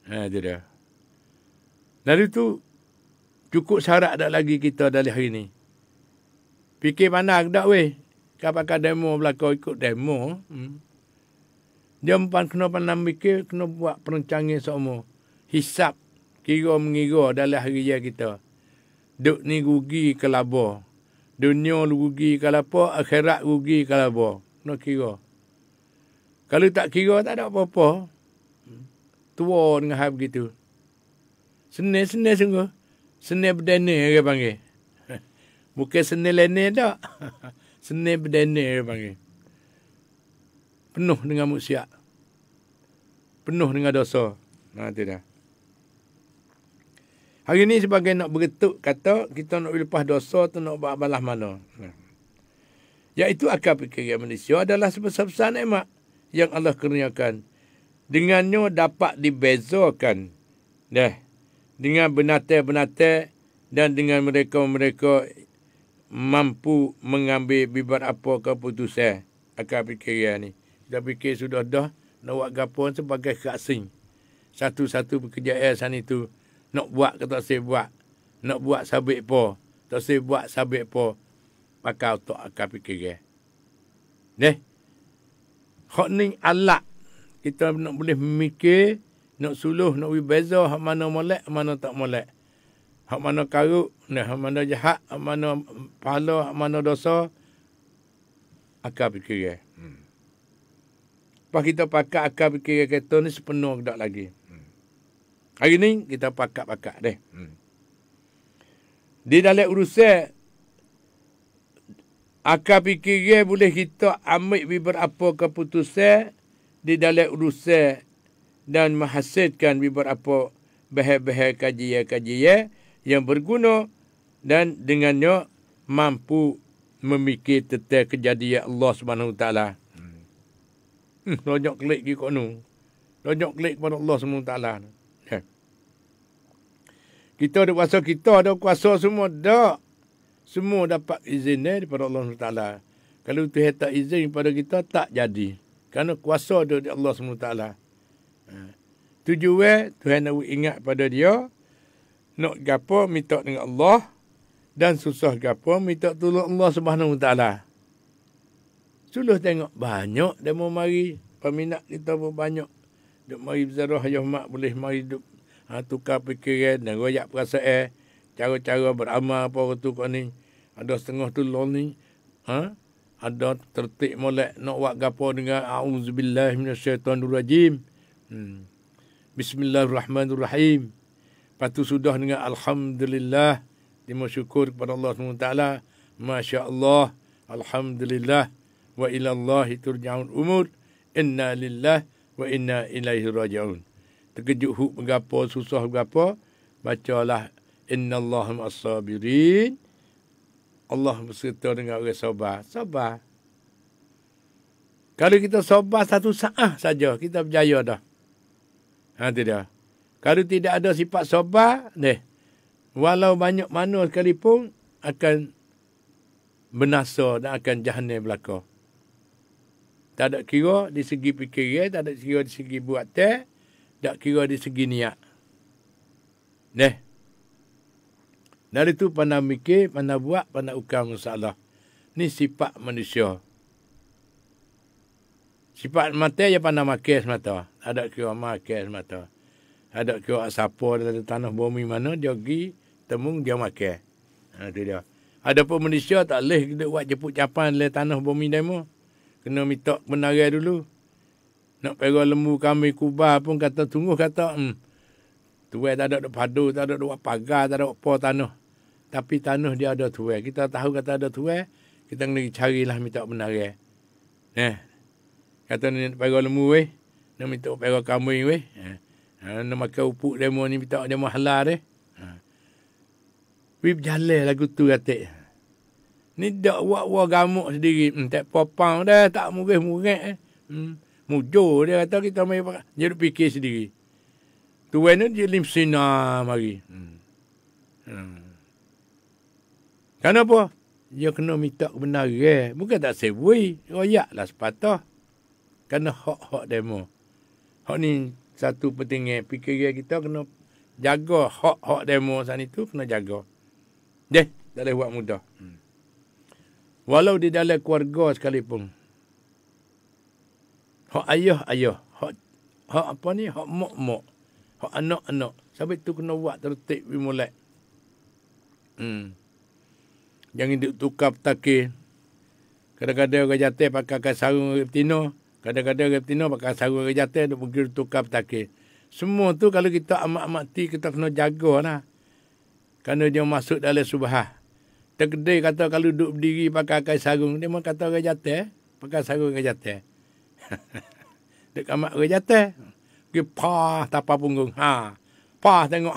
Itu dia. Lalu tu, cukup syarat tak lagi kita dalam hari ni. Fikir pandai tak weh. Kapakah demo belakang ikut demo. Dia kena pandai mikir, kena buat perencanaan semua. Hisap, kira-mengira dalam hari raya kita. Duk ni rugi ke laba. Dunia rugi ke laba, akhirat rugi ke laba. Kena kira. Kalau tak kira, tak ada apa-apa. Tua dengan hal begitu. Senil sungguh. Senil berdana, dia panggil. Bukan senil lene tak. Senil berdana, dia panggil. Penuh dengan maksiat. Penuh dengan dosa. Itu dah. Hari ni sebagai nak beretuk kata, kita nak lepas dosa tu nak buat balas mana. Iaitu akal fikiran manusia adalah sebesar-besar nikmat yang Allah kurniakan. Dengannya dapat dibezakan. Dengan binatang-binatang dan dengan mereka-mereka mampu mengambil bibat apa keputusan akal fikiran ni. Kita fikir sudah dah nak buat gapon sebagai keasing. Satu-satu pekerjaan sana itu nak buat ke tak saya buat. Nak buat sabit apa. Tak saya buat sabit apa. Pakai otak akal fikiran. Hak ni alat. Kita nak boleh memikir, nak suluh, nak beza hak mana molek, hak mana tak molek. Hak mana karuk, hak mana jahat, hak mana pahala, hak mana dosa. Akal fikiran. Lepas kita pakai akal fikiran kita ni sepenuh tak lagi. Hari ni kita pakat-pakat deh. Di dalam urusan akal fikiran boleh kita ambil beberapa keputusan di dalam urusan dan menghasilkan beberapa bahan-bahan kajian-kajian yang berguna dan dengannya mampu memikir tentang kejadian Allah Subhanahu Wa Taala. Lojok klik pergi kat nu. Lojok klik kepada Allah Subhanahu Wa Taala. Kita ada kuasa, kita ada kuasa semua dak. Semua dapat izin daripada Allah Subhanahu Wa Taala. Kalau Tuhan tak izin kepada kita tak jadi. Kerana kuasa dari Allah SWT. Tujuan Tuhan nak ingat pada dia. Nak gapo minta dengan Allah. Dan susah gapo minta tolong Allah SWT. Suluh tengok banyak dia mau mari. Peminat kita pun banyak. Duk mari berzarah ayah mak boleh mari duk tukar fikiran dan royak perasaan. Cara-cara beramal apa tu kau ni. Ada setengah tu ni. Ada tertik molek nak buat gapo dengan auzubillahi minasyaitonirrajim. Bismillahirrahmanirrahim. Patu sudah dengan alhamdulillah, terima syukur kepada Allah SWT. Masya-Allah, alhamdulillah wa ila Allahi turja'ul umur. Inna lillahi wa inna ilaihi raji'un. Terkejut huk bergapo, susah bergapo, bacalah innallaha ma'as-sabirin. Allah berserta dengan orang sabar. Sabar. Kalau kita sabar satu saat saja, kita berjaya dah. Itu dia. Kalau tidak ada sifat sabar, Walau banyak mana sekalipun akan binasa dan akan jahannam belaka. Tak ada kira di segi fikiran, tak ada kira di segi buat tak kira di segi niat. Dari tu pandai mikir, pandai buat, pandai ukam masalah. Ni sifat manusia. Sifat mata dia pandai makan semata. Ada kira makan semata. Ada kira siapa dari tanah bumi mana dia pergi temung dia makan. Itu dia. Ada pun manusia tak boleh kita buat jemput capan le tanah bumi demo. Kena minta kebenaran dulu. Nak pergi lembu kami kubah pun kata tunggu kata tuai tak ada padu, tak ada buat pagar, tak ada apa tanah. Tapi tanah dia ada tuai. Kita tahu kata ada tuai, kita kena carilah minta kebenaran. Kata ni nak pergi lembu weh, nak minta pergi kambing weh. Nak makan upuk demo ni minta demo halal deh. Wih berjalan lagu tu kata. Ni dak buat gamuk sendiri. Tak popang dah, tak murih-murih. Mujur dia kata kita main pakai. Dia duk fikir sendiri. Tuan ni dia limsina mari. Kenapa? Dia kena minta kebenaran. Bukan tak sebui. Royaklah sepatah. Kerana hak-hak demo. Hak ni satu pentingnya fikiran kita kena jaga hak-hak demo saat itu kena jaga. Tak boleh buat mudah. Walau di dalam keluarga sekalipun. Hak ayah, hak apa ni? Hak mak, hak anak-anak. Sampai tu kena buat tertib bimulai. Jangan duk tukar petakir. Kadang-kadang orang jatuh pakai sarung reptino. Kadang-kadang reptino pakai sarung orang jatuh duk pergi tukar petakir. Semua tu kalau kita amat-amati kita kena jagalah. Kerana dia masuk dalam subhah. Terkedai kata kalau duduk berdiri pakai sarung. Dia mau kata orang jatuh. Pakai sarung orang jatuh. Dek amat orang jatuh. Pergi pah tapak punggung. Pah tengok.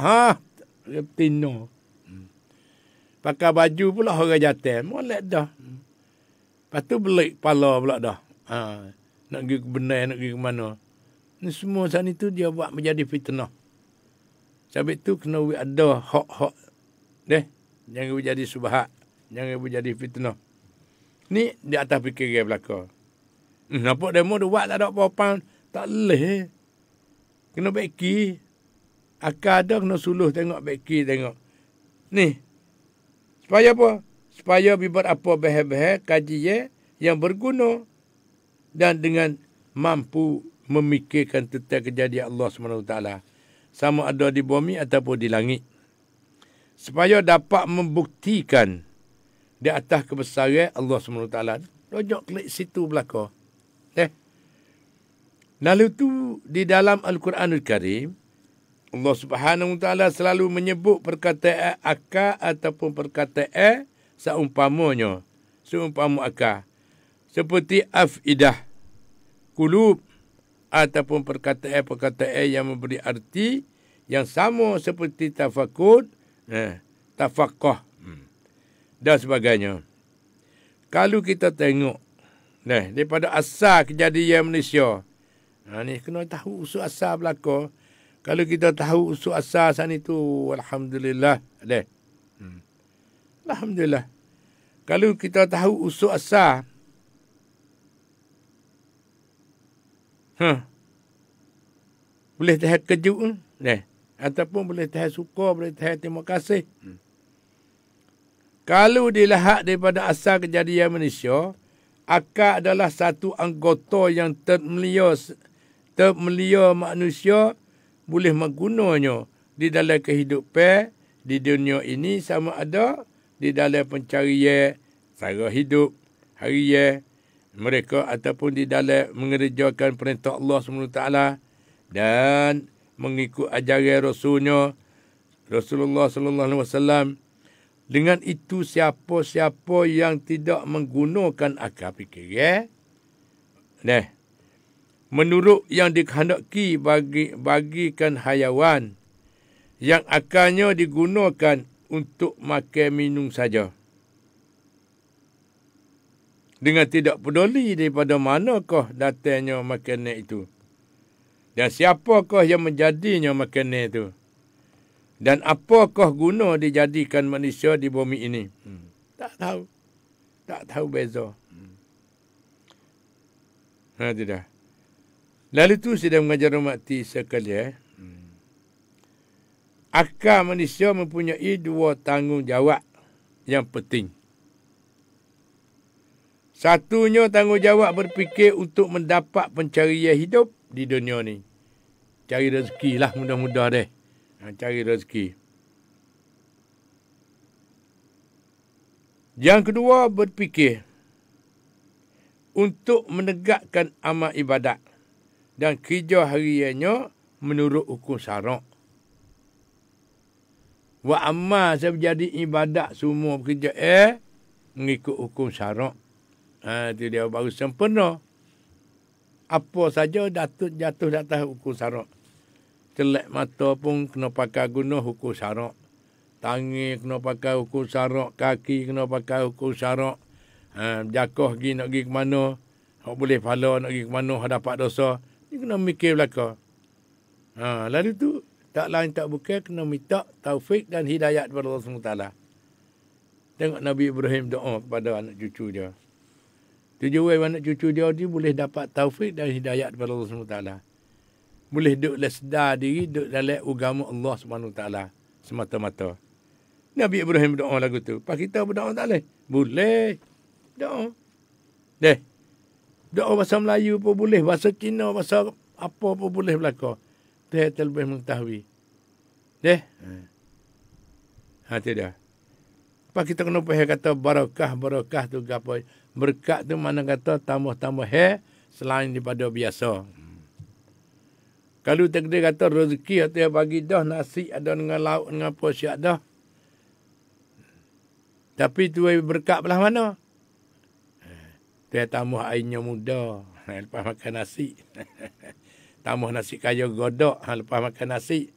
Reptino. Pakai baju pula orang jatuh. Molek dah. Lepas tu belik kepala pula dah. Nak pergi ke benar, nak pergi ke mana. Ni semua saat itu dia buat menjadi fitnah. Sebab itu kena ada hak-hak. Jangan menjadi subhat. Jangan menjadi fitnah. Ni di atas fikiran belaka. Nampak demo dia buat tak ada apa-apa. Tak boleh. Kena beki. Akal ada kena suluh tengok beki tengok. Ni. Supaya apa? Supaya bibat apa bahaya-bahaya kajian yang berguna. Dan dengan mampu memikirkan tentang kejadian Allah SWT. Sama ada di bumi ataupun di langit. Supaya dapat membuktikan di atas kebesaran Allah SWT. Rojok klik situ belakang. Lalu tu di dalam Al-Quranul Karim, Allah Subhanahu Wa Taala selalu menyebut perkataan akal ataupun perkataan seumpamanya. Seumpama akal. Seperti afidah, kulub, ataupun perkataan-perkataan yang memberi arti yang sama seperti tafakur, tafakkah dan sebagainya. Kalau kita tengok daripada asal kejadian Malaysia, ni kena tahu usul asal belaka. Kalau kita tahu usul asal sana itu, alhamdulillah. Alhamdulillah. Kalau kita tahu usul asal, boleh tahan kejut, ataupun boleh tahan suka, boleh tahan terima kasih. Kalau dilihat daripada asal kejadian Malaysia, akal adalah satu anggota yang termulia manusia boleh menggunanya di dalam kehidupan di dunia ini sama ada di dalam pencarian cara hidup harian mereka ataupun di dalam mengerjakan perintah Allah SWT dan mengikut ajaran Rasulnya Rasulullah SAW. Dengan itu siapa-siapa yang tidak menggunakan akal fikiran, menurut yang dikehendaki bagikan hayawan yang akalnya digunakan untuk makan minum saja. Dengan tidak peduli daripada manakah datangnya makanan itu. Dan siapakah yang menjadinya makanan itu. Dan apakah guna dijadikan manusia di bumi ini? Tak tahu. Tak tahu beza. Tidak. Lalu tu sedang mengajar mati sekalian. Akal manusia mempunyai dua tanggungjawab yang penting. Satunya tanggungjawab berfikir untuk mendapat pencarian hidup di dunia ni. Cari rezeki lah mudah-mudah deh. Cari rezeki. Yang kedua berfikir untuk menegakkan amal ibadat dan kerja hariannya menurut hukum syarak. Buat amal saya jadi ibadat semua kerja mengikut hukum syarak. Itu dia baru sempurna. Apa saja jatuh atas hukum syarak. Celak mata pun kena pakai guna hukum syarak. Tangan kena pakai hukum syarak. Kaki kena pakai hukum syarak. Jakoh nak pergi ke mana. Hak boleh pahala nak pergi ke mana. Hak dapat dosa. Ni kena mikir belakang. Lalu tu tak lain tak bukan kena minta taufik dan hidayat kepada Allah SWT. Tengok Nabi Ibrahim doa kepada anak cucu dia. Tujuan anak cucu dia boleh dapat taufik dan hidayat kepada Allah SWT. Boleh duduk sedar diri, duduk dalam agama Allah SWT semata-mata. Nabi Ibrahim doa lagu tu. Pak kita berdoa tak boleh? Boleh. Doa. Doa bahasa Melayu pun boleh. Bahasa Cina, bahasa apa pun boleh belakang. Dia lebih mengetahui. Itu dia. Pak kita kena faham kata barakah tu apa? Berkat tu mana kata tambah-tambah selain daripada biasa. Kalau takdir kata rezeki atau bagi dah nasi ada dengan lauk dengan apa siap dah. Tapi tu berkat belah mana? Dia tambah airnya muda. Lepas makan nasi. Tambah nasi kaya godok. Lepas makan nasi.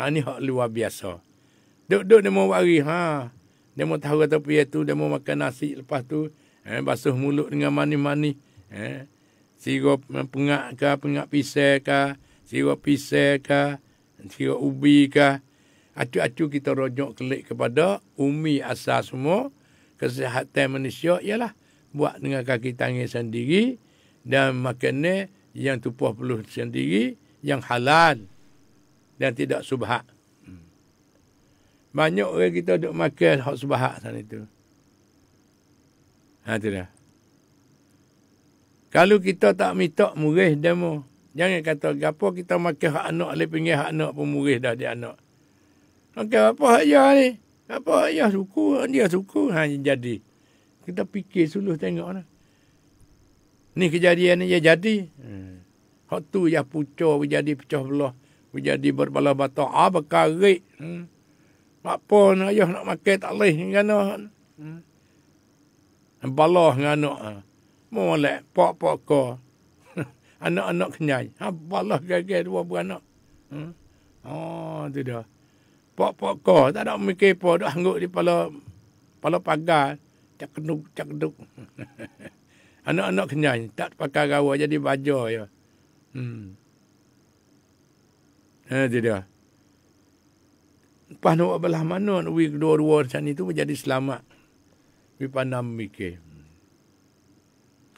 Ni hak luar biasa. Duduk dia mau wari. Dia mau tahu kata pihak tu. Dia mau makan nasi. Lepas tu basuh mulut dengan manis-manis. Sirup pengak ke, pengak pisai ke. Sirup pisai ke. Sirup ubi ke. Acu-acu kita rojok kelik kepada umi asal semua. Kesihatan manusia ialah buat dengan kaki tangan sendiri dan makanan yang tupuh peluh sendiri yang halal dan tidak subhat. Banyak orang kita duk makan hak subhat sana itu. Itu dah. Kalau kita tak minta murih demo, jangan kata gapo kita makan hak anak le pinggir hak anak pun murih dah dia anak. Makan apa hak dia ni? Apa hak dia suku, dia suku jadi. Kita fikir suluh tengoklah. Ni kejadian ni dia jadi. Hak tu ya pucuk jadi pecah belah, jadi berbalah bata berkarik. Apa nak ayah nak makan tak leh ngana. Balah ngana. Molek pok-pok ko. Anak-anak kenyai. Balah gagal dua beranak. Tu dah. Pok-pok ko tak ada mikir apa dak angguk di pala pagar. Cak keduk. Anak-anak kenyai tak pakai gawa jadi baja ya. Itu dia. Lepas nak belah mana nak pergi kedua-dua macam itu menjadi selamat. Pergi pandang mikir.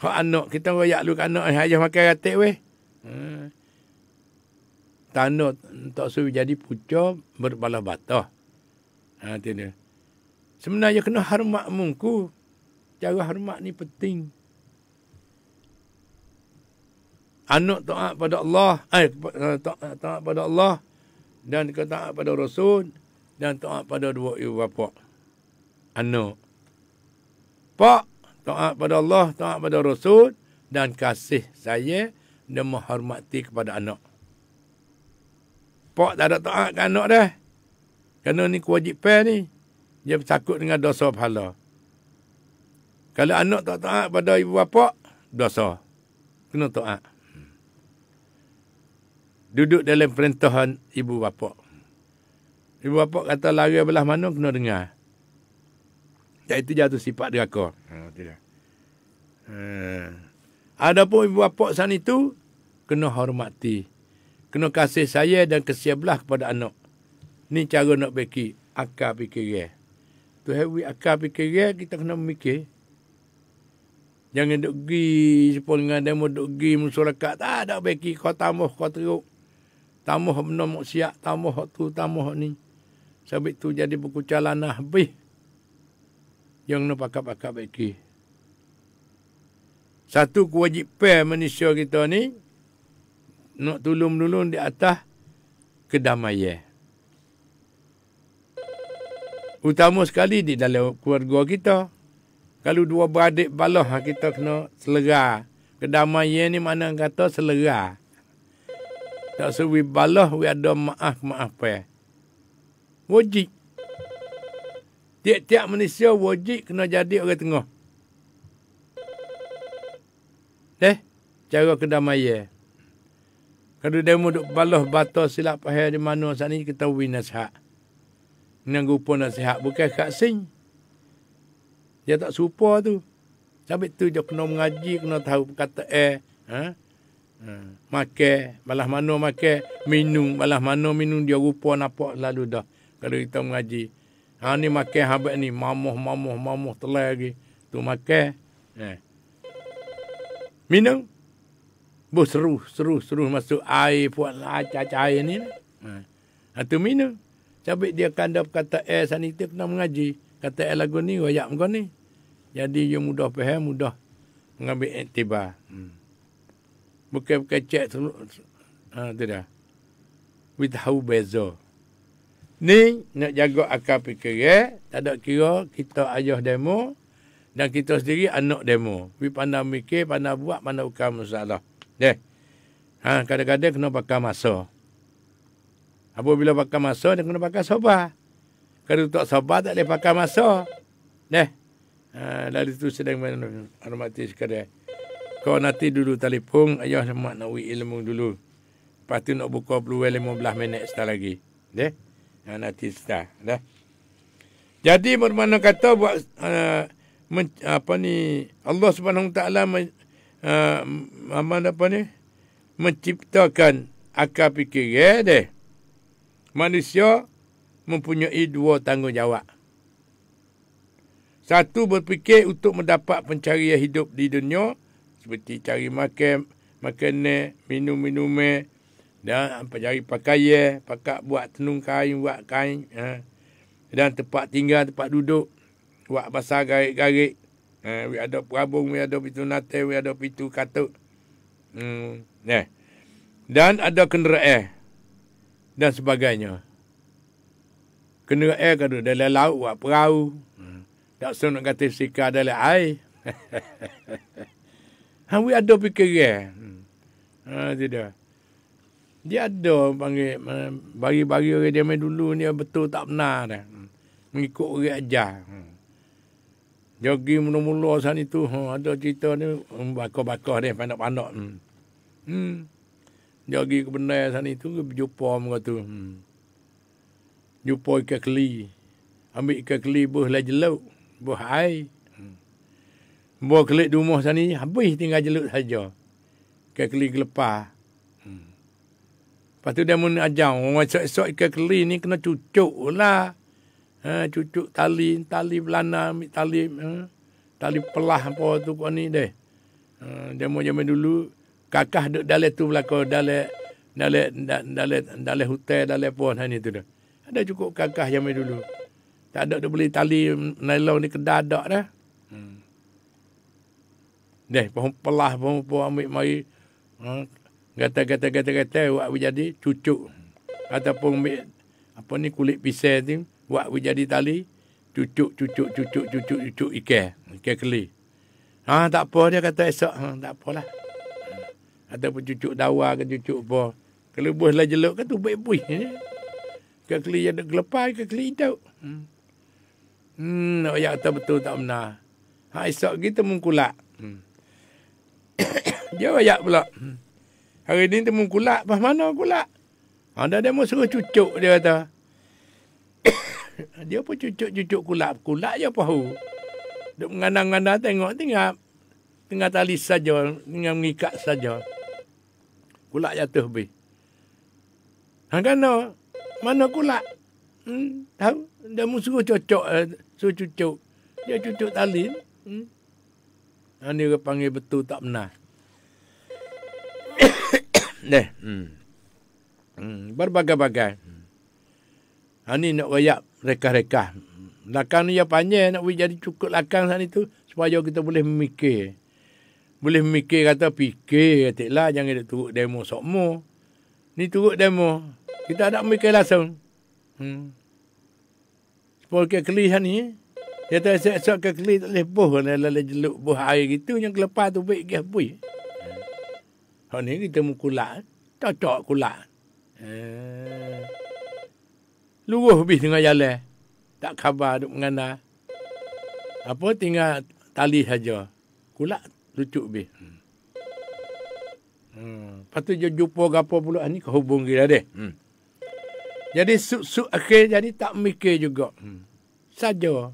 Hak anak, kita royak lu anak ayah makan ratik weh. Tanah tak suruh jadi pucuk berbalah batah. Itu dia. Sebenarnya kena hormat mungku. Cara hormat ni penting. Anak taat pada Allah, taat pada Allah dan taat pada Rasul dan taat pada dua ibu bapa. Anak. Pak taat pada Allah, taat pada Rasul dan kasih sayang dan menghormati kepada anak. Pak tak ada taat ke anak dah. Kerana ni kewajipan ni. Dia takut dengan dosa pahala. Kalau anak tak taat pada ibu bapa, dosa. Kena taat. Duduk dalam perintahan ibu bapa. Ibu bapa kata lari belah mana, kena dengar. Tak itu jatuh sifat deraka. Adapun ibu bapa sana itu, kena hormati. Kena kasih sayang dan kesian belah kepada anak. Ni cara nak beki akal fikiran. Tu heavy akal fikiran kita kena mikir. Jangan duk pergi sepuluh dengan demo duk pergi masyarakat. Tak ada beki kau tambah kau teruk. Tambah benda maksiat, tambah tu, tambah ni. Sebab tu jadi buku calanah habis. Yang nak pakak-pakak beki. Satu kewajipan manusia kita ni nak tolong-tolong di atas kedamaian. Utama sekali di dalam keluarga kita. Kalau dua beradik balah, kita kena selera. Kedamaian ni mana kata selera. Tak sewi balah, we ada maaf-maaf. Wajib. Tiap-tiap manusia wajib kena jadi orang tengah. Cara kedamaian. Kalau dia duk balah bata silap pahal di mana saat ni kita win nasihat. Yang rupa nasihat bukan kat sing. Dia tak serupa tu. Sebab tu dia kena mengaji, kena tahu kata makan, balas mana makan, minum, balas mana minum dia rupa nampak lalu dah. Kalau kita mengaji. Ni makan habis ni, mamuh telai lagi. Tu makan. Minum. Seru masuk air, buat air ni. Tu minum. Sebab dia kandap kata sana itu kena mengaji. Kata lagu ni, wayak macam ni. Jadi dia mudah faham, mudah mengambil iktibar. Bukan cek tu dah. We tahu beza. Ni nak jaga akal fikiran, tak ada kira kita ayah demo dan kita sendiri anak demo. We pandai mikir, pandai buat, pandai ukar masalah. Kadang-kadang kena pakai masa. Apabila pakai masa, dia kena pakai sabar. Kalau tak sabar, tak boleh pakai masa. Lalu tu sedang hormati sekalian. Kau nanti dulu telefon, ayah mak nak ilmu dulu. Lepas tu nak buka peluang 15 minit setelah lagi. Nanti start. Jadi bermakna kata buat Allah Subhanahu Wa Taala menciptakan akal fikiran manusia mempunyai dua tanggungjawab. Satu, berfikir untuk mendapat pencarian hidup di dunia seperti cari makanan, minum-minuman dan cari pakaian, buat tenung kain, buat kain, dan tempat tinggal, tempat duduk, buat basah garik-garik. We ada perabung, we ada pintu natal, we ada pintu katuk. Dan ada kenderaan dan sebagainya. Kenderaan kalau dalam laut buat perahu. Tak usah nak kata sikar dalam air. We ada fikiran. Tidak. Dia ada panggil bagi-bagi orang dia main dulu ni betul tak benar dah. Mengikut orang ajar. Jogi mula-mula sana itu ada cerita ni bakar-bakar dia panak-panak. Jogi ke benar sana itu berjumpa mereka tu. Jumpa ikan keli. Ambil ikan keli buh lah jeluk, buh air. Buah kelik di rumah sana ni habis tinggal jeluk saja. Ikan keli gelepar. Lepas tu dia mula ajar, orang esok-esok ikan keli ni kena cucuk lah. Cucuk tali belana, ambil tali pelah apa tu kau ni deh. Dia mau zaman dulu kakak duduk dalam tu belakang, dalam hutan, dalam apa ni tu dah. Ada cukup kakak zaman dulu. Tak ada dia beli tali nylon ni kedadak dah. Deh, pohon pelah, pohon ambil mari. Gata buat jadi cucuk. Ataupun ambil apa ni kulit pisang tu buat jadi tali, cucuk ikan keli. Tak apa dia kata esok, tak apalah. Ataupun cucuk dawa ke cucuk apa. Kalau buah jeluk kan tu baik-baik. Ikan keli yang ada gelepar, ikan keli hidup. Nak ya kata betul tak benar. Esok kita mengkulak. Dia ayak pula. Hari ni temu kulak, pas mana kulak? Ada dia mau suruh cucuk, dia kata. Dia pun cucuk kulak. Kulak je pahu. Duk mengandang-ngandang tengok, tinggal tali saja, tinggal mengikat saja. Kulak jatuh habis. Mana kulak? Tahu? Dia mu suruh cocok, suruh cucuk. Dia cucuk tali. Ini orang panggil betul tak benar. Berbagai-bagai. Ini nak royak rekah-rekah. Lakang ni yang panjang nak jadi cukup lakang sana itu supaya kita boleh memikir. Boleh memikir kata fikir katiklah jangan dia turut demo sokmo. Ni turut demo. Kita tak mikir langsung. Sepuluh ke keli ni. Dia tak esok ke keli tak boleh buh. Lalu jeluk buh air gitu. Yang kelepar tu baik ke bui. Hak ni kita mukulak. Cocok kulak. Luruh habis tengah jalan. Tak khabar duk mengana. Apa tinggal tali saja. Kulak lucu habis. Lepas tu jumpa gapo pula ni kehubung kita deh. Jadi suk-suk akhir jadi tak mikir juga. Saja.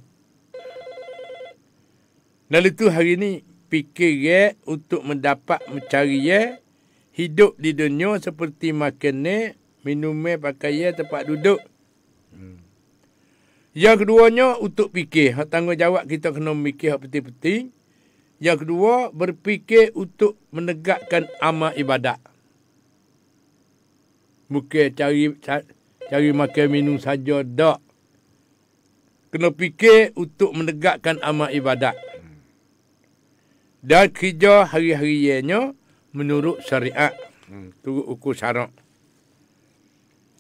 Lalu tu hari ni fikir ye untuk mendapat mencari ye hidup di dunia seperti makan ni, minum ni, pakai ye, tempat duduk. Yang keduanya untuk fikir. Hak tanggungjawab kita kena mikir hak penting-penting. Yang kedua berfikir untuk menegakkan amal ibadat. Bukan cari makan minum saja dak. Kena fikir untuk menegakkan amal ibadat. Dan kerja hari-harinya menurut syariat. Turut ukur syarak.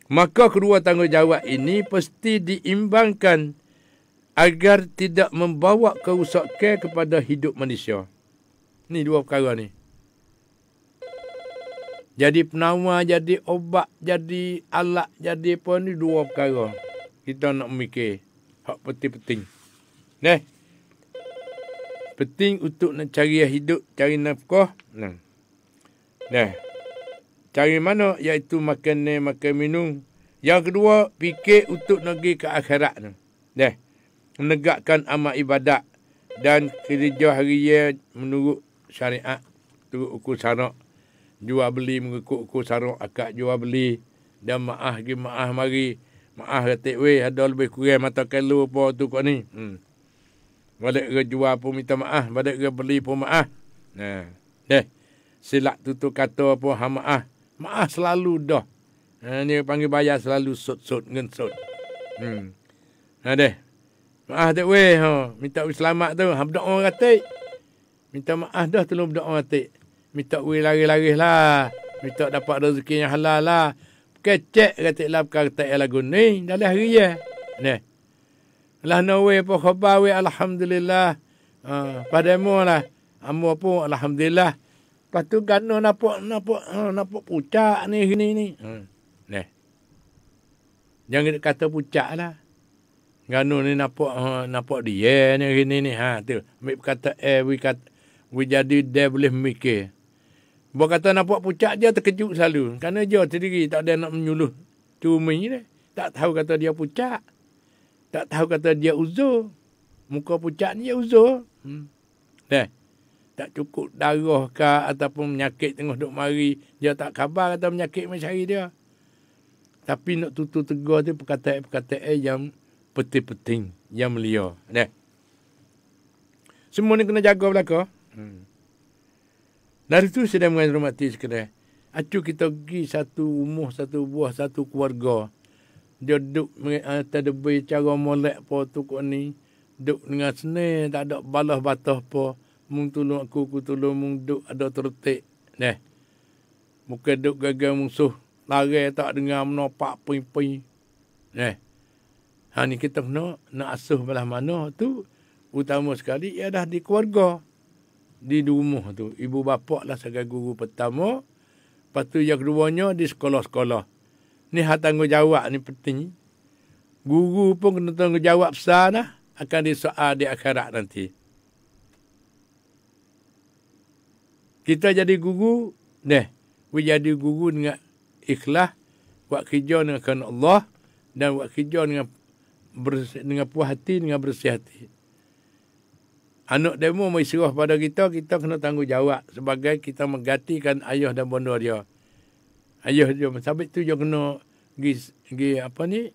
Maka kedua tanggungjawab ini pasti diimbangkan agar tidak membawa kerusakan kepada hidup manusia. Ni dua perkara ni. Jadi penawar, jadi obat, jadi alat, jadi apa ni dua perkara. Kita nak mikir. Hak penting-penting. Penting untuk nak cari hidup, cari nafkah. Cari mana? Iaitu makan minum. Yang kedua, fikir untuk pergi ke akhirat. Menegakkan amal ibadat dan kerja harian menurut syariat. Turut ukur syarak. Jual beli mengikut ukur syarak. Akad jual beli. Dan maaf mari. Maaf katik weh. Ada lebih kurang mata kelo apa tu kau ni. Balik ke jual pun minta maaf. Balik ke beli pun maaf. Silap tutup kata apa maaf. Maaf selalu dah. Ni panggil bayar selalu sut ngensut. Maaf tak weh. Minta selamat tu. Berdoa katik. Minta maaf dah tolong berdoa katik. Minta weh lari-lari lah. Minta dapat rezeki yang halal lah. Kecek katik lah perkara katik lagu ni. Dalam hari ya. Lah no weh apa khabar weh. Alhamdulillah. Padamu lah. Amu pun alhamdulillah. Lepas tu gano nampak pucak ni. Jangan kata pucak lah. Gano ni nampak dia ni. Tu. Ambil kata we jadi dia boleh mikir. Buat kata nampak pucak dia terkejut selalu. Kerana dia sendiri tak ada nak menyuluh cumi ni. Tak tahu kata dia pucak. Tak tahu kata dia uzur. Muka pucak ni dia uzur. Tak cukup darah ke ataupun penyakit tengah duk mari. Dia tak khabar kata penyakit mencari dia. Tapi nak tutur tegur tu perkataan-perkataan yang penting-penting. Yang mulia. Semua ni kena jaga belaka. Dari tu sedang menghormati sekalian. Acu kita pergi satu rumah, satu buah, satu keluarga. Dia duduk atas debai cara molek apa tu kau ni. Duduk dengan senang, tak ada balas batas apa. Mung tolong aku tolong mung duduk ada tertik. Bukan duduk gagal musuh. Lari tak dengar menopak ping-ping. Ni kita nak asuh belah mana tu. Utama sekali ialah di keluarga. Di rumah tu. Ibu bapa lah sebagai guru pertama. Lepas tu yang keduanya di sekolah-sekolah. Ni hak tanggungjawab ni penting. Guru pun kena tanggungjawab besar lah. Akan disoal di akhirat nanti. Kita jadi guru. We jadi guru dengan ikhlas. Buat kerja dengan kerana Allah. Dan buat kerja dengan puas hati, dengan bersih hati. Anak demo mau serah pada kita kena tanggungjawab. Sebagai kita menggantikan ayah dan bonda dia. Ayah dia, sampai tu dia kena pergi apa ni,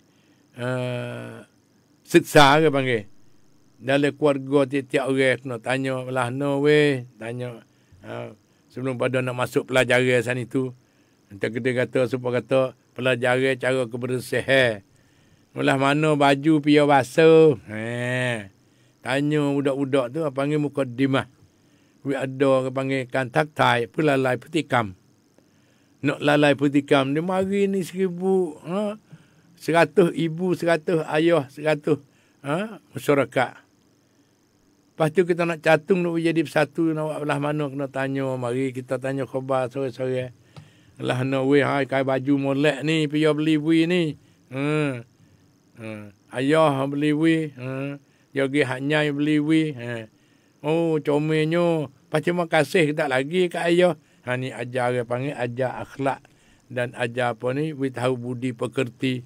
siksa ke panggil. Dalam keluarga tiap-tiap orang kena tanya belah no weh, tanya sebelum pada nak masuk pelajaran sana itu. Entah kita kata supaya kata pelajaran cara kebersihan. Belah mana baju pia basuh. Tanya budak-budak tu panggil mukaddimah. We ada panggil kan taktai, pelalai petikam. Nak lalai petikam dia mari ni 1,000, 100 ibu, 100 ayah, 100 masyarakat. Lepas tu kita nak catung nak jadi bersatu nak belah mana kena tanya. Mari kita tanya khabar sore-sore. Lah no we hai kai baju molek ni pia beli we ni. Ayah beli we. Jogi hak nyai beli we. Oh comelnya. Terima kasih tak lagi kat ayah. Ni ajar dia panggil ajar akhlak dan ajar apa ni we tahu budi pekerti.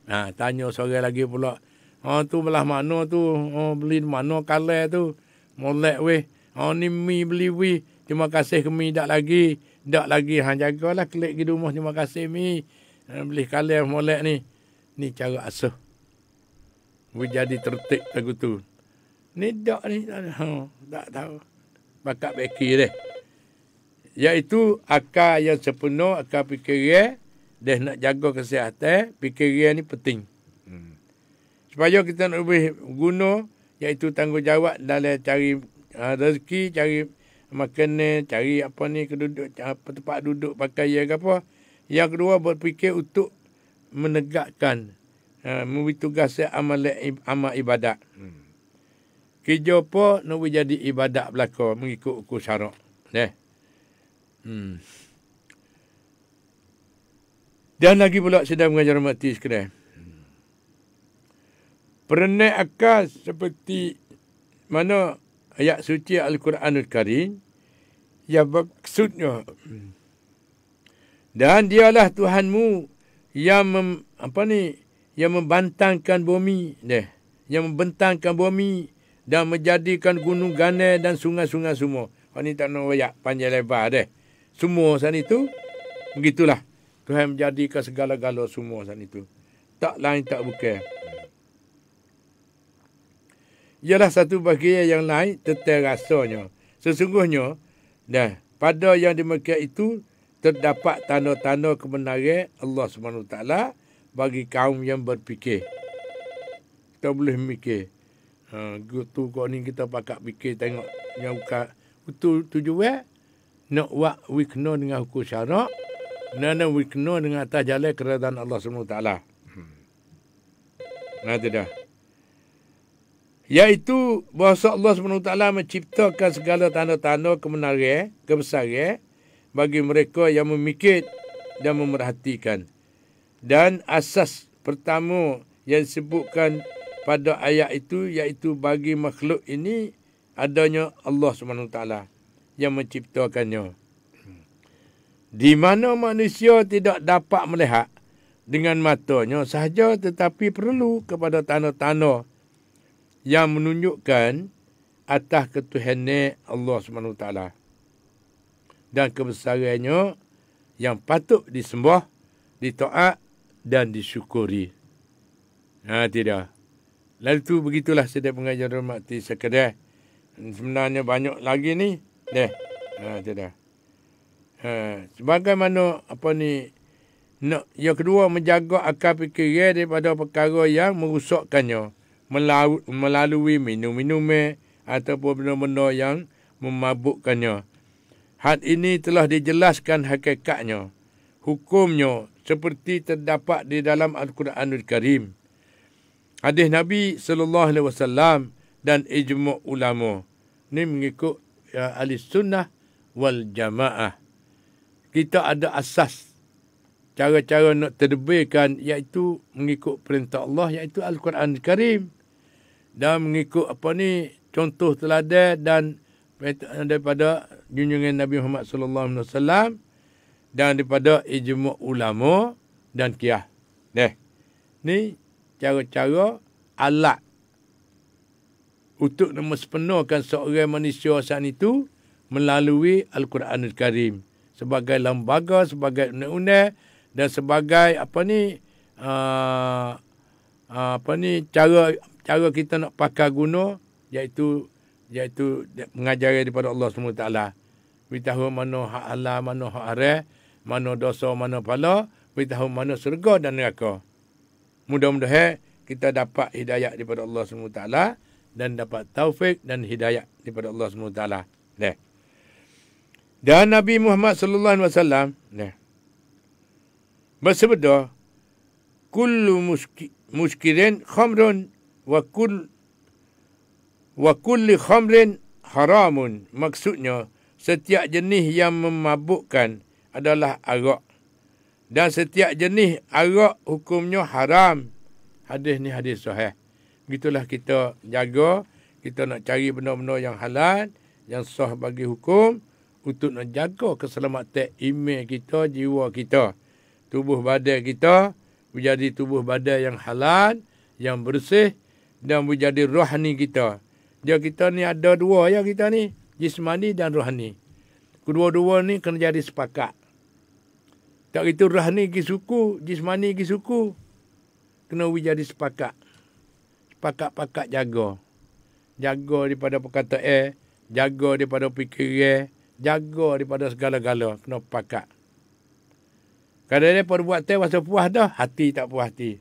Tanya sore lagi pula. Tu belah mana tu? Beli mana kalai tu? Molek weh. Ni mi beli weh. Terima kasih ke mi tak lagi. Tak lagi. Jagalah klik di rumah. Terima kasih mi. Beli kalai molek ni. Ni cara asuh. Weh jadi tertib lagu tu. Ni tak ni. Tak tahu. Bakat beki deh. Iaitu akal yang sepenuh. Akal fikiran. Dia nak jaga kesihatan. Fikiran ni penting. Supaya kita nak lebih guna, iaitu tanggungjawab dalam cari rezeki, cari makanan, cari apa ni, keduduk, tempat duduk, pakaian ke apa. Yang kedua, berfikir untuk menegakkan, memberi tugas amal ibadat. Kerja apa, nak jadi ibadat belaka, mengikut hukum syarak. Dan lagi pula sedang mengajar mati sekalian. Perenai akal seperti mana ayat suci Al-Quranul Karim yang maksudnya dan dialah Tuhanmu yang yang membentangkan bumi yang membentangkan bumi dan menjadikan gunung ganai dan sungai-sungai semua. Ni tak nak ayat panjang lebar semua sana itu begitulah Tuhan menjadikan segala-gala semua sana itu. Tak lain tak bukan. Ialah satu bahagian yang lain tentang rasanya. Sesungguhnya, pada yang demikian itu, terdapat tanda-tanda kebenaran Allah SWT bagi kaum yang berfikir. Kita boleh mikir. Tu kau ni kita pakat fikir tengok yang betul tujuan. Nak buat wikna dengan hukum syarak. Nak wikna dengan atas jalan keredaan Allah SWT. Itu dah. Iaitu bahawa Allah SWT menciptakan segala tanda-tanda kebenaran, kebesaran bagi mereka yang memikir dan memerhatikan. Dan asas pertama yang disebutkan pada ayat itu iaitu bagi makhluk ini adanya Allah SWT yang menciptakannya. Di mana manusia tidak dapat melihat dengan matanya sahaja tetapi perlu kepada tanda-tanda yang menunjukkan atas ketuhanan Allah SWT dan kebesarannya yang patut disembah, ditaat dan disyukuri. Tidak. Lalu tu begitulah sedang pengajar hormati sekalian. Sebenarnya banyak lagi ni. Tidak. Sebagaimana yang kedua menjaga akal fikiran daripada perkara yang merosakkannya melalui minum-minuman ataupun benda-benda yang memabukkannya. Had ini telah dijelaskan hakikatnya, hukumnya seperti terdapat di dalam Al-Quranul Karim, hadis Nabi SAW dan ijma' ulama. Ini mengikut ahli sunnah wal jamaah. Kita ada asas cara-cara nak terdebirkan iaitu mengikut perintah Allah iaitu Al-Quranul Karim. Dan mengikut contoh teladan dan daripada junjungan Nabi Muhammad SAW dan daripada ijma' ulama dan qiyas. Ni cara-cara alat untuk sepenuhkan seorang manusia saat itu melalui Al-Quranul Karim sebagai lembaga, sebagai undang-undang dan sebagai cara kita nak pakai guna, iaitu mengajari daripada Allah SWT. Beritahu mana hak halal, mana hak haram, mana dosa, mana pahala, beritahu mana syurga dan neraka. Mudah-mudahan kita dapat hidayah daripada Allah SWT dan dapat taufik dan hidayah daripada Allah SWT. Dan Nabi Muhammad sallallahu alaihi wasallam bersabda, kullu muskirin khamrun wa kulli khamrin haramun. Maksudnya, setiap jenis yang memabukkan adalah arak. Dan setiap jenis arak hukumnya haram. Hadis ni hadis sahih. Begitulah kita jaga, kita nak cari benda-benda yang halal, yang sah bagi hukum, untuk nak jaga keselamatan iman kita, jiwa kita. Tubuh badan kita menjadi tubuh badan yang halal, yang bersih, dan menjadi rohani kita. Dia kita ni ada dua ya kita ni, jismani dan rohani. Kedua-dua ni kena jadi sepakat. Tak itu rohani pergi suku, jismani pergi suku. Kena jadi sepakat. Sepakat-pakat jaga. Jaga daripada perkataan, jaga daripada fikiran, jaga daripada segala-gala. Kena pakat. Kadang-kadang perbuatan masa puas dah, hati tak puas hati.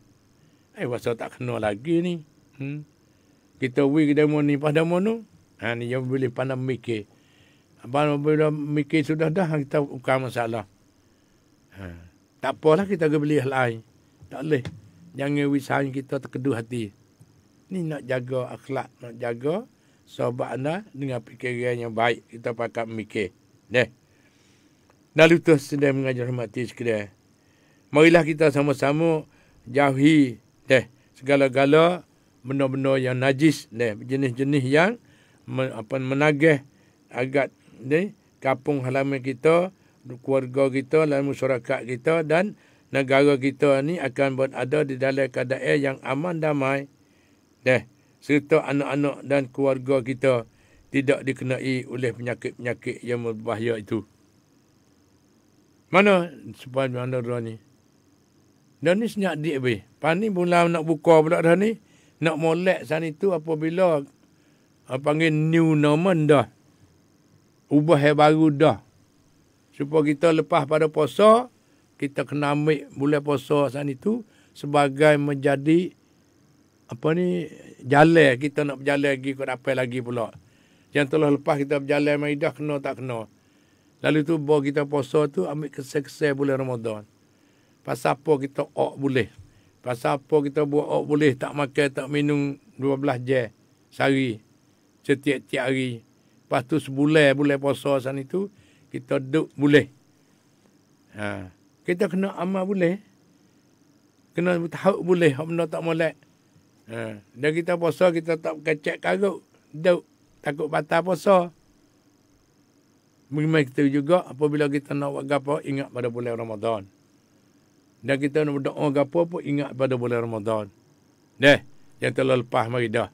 Masa tak kena lagi ni. Kita pergi ke demo ni pada mana? Ni yang boleh pandang mikir. Bila mikir sudah dah, kita bukan masalah. Tak apalah kita pergi beli hal lain. Tak boleh. Jangan wisahan kita terkeduh hati. Ni nak jaga akhlak, nak jaga sahabat anda dengan fikiran yang baik. Kita pakai mikir. Lalu tu sedang mengajar mati sekalian. Marilah kita sama-sama jauhi segala-gala benda-benda yang najis, jenis-jenis yang menagih agak kampung halaman kita, keluarga kita, dan masyarakat kita dan negara kita ni akan berada di dalam keadaan yang aman damai. Serta anak-anak dan keluarga kita tidak dikenai oleh penyakit-penyakit yang berbahaya itu. Mana supaya mana dah ni? Dan ni senyap dik be. Pani mula nak buka pula dah ni. Nak molek sana itu apabila panggil new normal dah. Ubah yang baru dah. Supaya kita lepas pada puasa, kita kena ambil bulan puasa sana itu sebagai menjadi jalan. Kita nak berjalan lagi ke apa lagi pula. Yang telah lepas kita berjalan Maidah kena tak kena. Lalu tu bawa kita puasa tu ambil kesel-kesel bulan Ramadan. Pasal apa kita boleh. Pasal apa kita buat boleh tak makan tak minum 12 jam sehari. Setiap-tiap hari. Lepas tu sebulan puasa sana itu kita duduk boleh. Kita kena amal boleh. Kena tahu boleh. Benda tak molek. Dan kita puasa kita tak kecek karut. Duduk. Takut batal puasa. Bagaimana kita juga apabila kita nak buat apa ingat pada bulan Ramadan. Dan kita nak berdoa apa pun ingat pada bulan Ramadan. Yang telah lepas mari dah.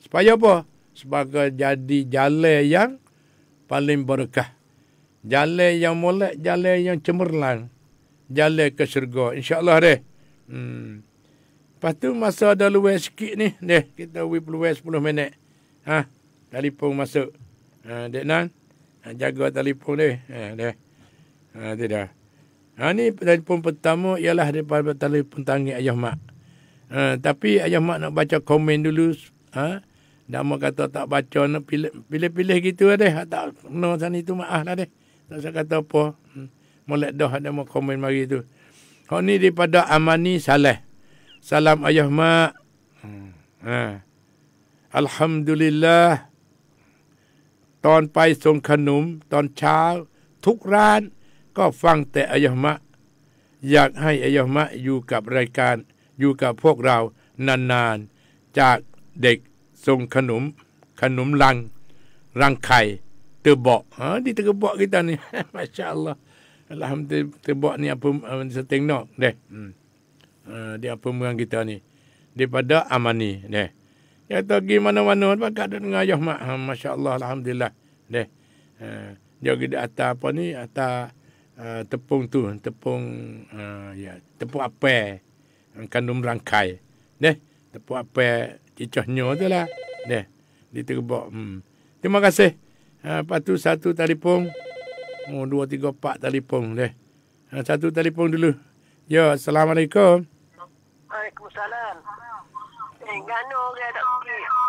Supaya apa? Sebagai jadi jalan yang paling berkah. Jalan yang molek, jalan yang cemerlang. Jalan ke syurga. InsyaAllah Lepas tu masa ada luar sikit ni. Kita perlu 10 minit. Telefon masuk. Dek Nan. Jaga telefon dia. Tidak. Ni telefon pertama ialah daripada telefon tangan Ayah Mak. Tapi Ayah Mak nak baca komen dulu. Nama kata tak baca, nak pilih-pilih gitu ada. Tak kena sana itu maaf lah deh. Tak usah kata apa. Molek dah ada mau komen mari tu. Ni daripada Amani Saleh. Salam Ayah Mak. Alhamdulillah. ตอนไปส่งขนมตอนเช้าทุกร้านก็ฟังแต่อายะมะอยากให้อายะมะอยู่กับรายการอยู่กับพวกเรานานๆจากเด็กส่งขนมรังไข่เตอเบาะdi terbak kita ni masya-Allah alhamdulillah terbak ni apa setengah deh dia pemenang kita ni daripada Amani deh. Ya tak pergi mana-mana pakat dengar Ayah Mak. Masya-Allah alhamdulillah. Dia pergi di atas apa ni? Atas tepung tu, tepung apel. Kandung rangkai. Deh, tepuk apa cicohnya tu lah. Deh, diterbak. Terima kasih. Lepas tu satu telefon. 2, 3, 4 telefon. Deh. Satu telefon dulu. Ya, Assalamualaikum. Waalaikumsalam. Ngano orang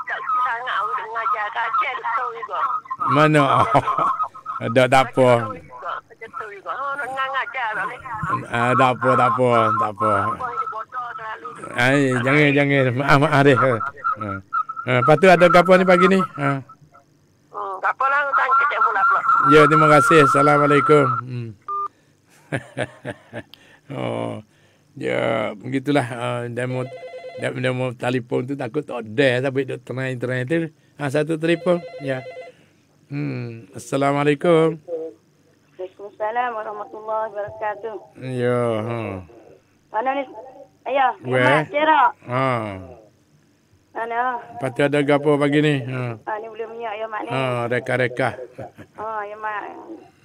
tak sangat untuk mengajar kaca tahu juga. Mana? Tak apa. Tahu juga. Nak mengajar ni. Tak apa. Jangan. Maaf deh. Lepas tu ada apa ni pagi ni? Tak apalah tang kecek pula. Ya, terima kasih. Assalamualaikum. Ya, begitulah demo telefon tu takut tak ada tapi duk try tu. Satu telefon. Ya. Assalamualaikum. Waalaikumsalam warahmatullahi wabarakatuh. Ya, Mana ni? Ayah, Weh. Cerak. Mana? Lepas tu ada gapo pagi ni? Ni boleh minyak ya mak ni. Reka-reka. Ya mak.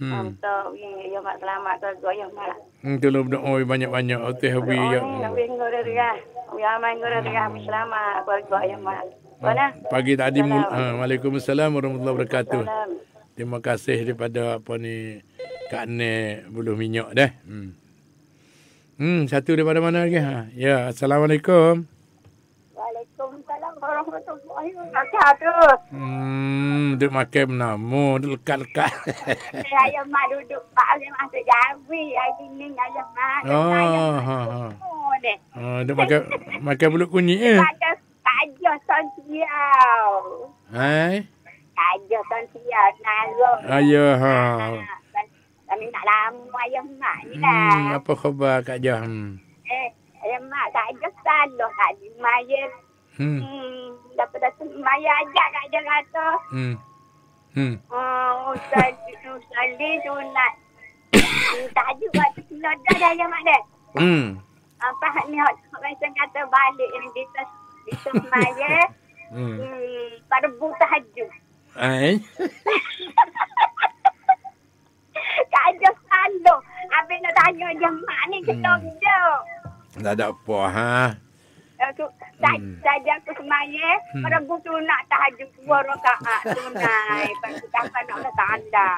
Untuk ya mak selamat keluarga ya mak. Tolong berdoa banyak-banyak. Oteh habi ya. Nabi ngora dia. Ya mak ngora dia selamat keluarga ya mak. Mana? Pagi tadi Waalaikumsalam warahmatullahi wabarakatuh. Terima kasih daripada apa ni Kak Ne buluh minyak dah. Satu daripada mana lagi? Ya, Assalamualaikum. Waalaikumsalam warahmatullahi wabarakatuh. Duk makan menama, duk lekat-lekat. Ayah mak duduk pak ayah masuk Jawi. Hari ni ayah mak. Duk makan belut kunyit Kaja Santiau. Hai. Kaja Santiau naro. Ayo Kami nak lama ayah mak ni lah. Apa khabar Kak Jah? Ayah mak Kaja salah Kak Maya. Dapat Maya ajak Kak Jah kata. Usali sunat. Tak juga noda dah ayah mak dah. Apa ni orang kata balik yang kita Maya. Pada buta haju. Kak Ajah selalu. Habis nak tanya je mak ni kita duduk. Tak ada apa Saja aku semaya. Pada buta nak tahajud 2 rakaat tunai. Lepas tu takkan nak tanda.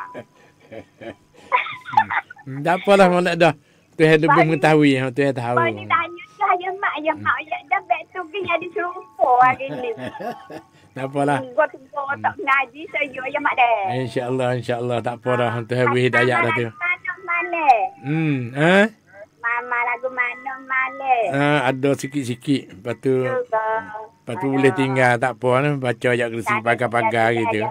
Tak apalah molek dah. Tuhan lebih mengetahui. Tuhan tahu. Kau ni tanya saya mak. Ya mak. Ya dah back tu pergi jadi serupa hari ni. Tak apalah. Gua tak ngaji saya ya mak dah. InsyaAllah. Tak apa dah. Tuhan beri hidayah dah tu. Mana? Mama lagu mana male? Ada sikit-sikit. Lepas tu boleh tinggal. Tak apa lah. Baca ayat kursi pagar-pagar gitu.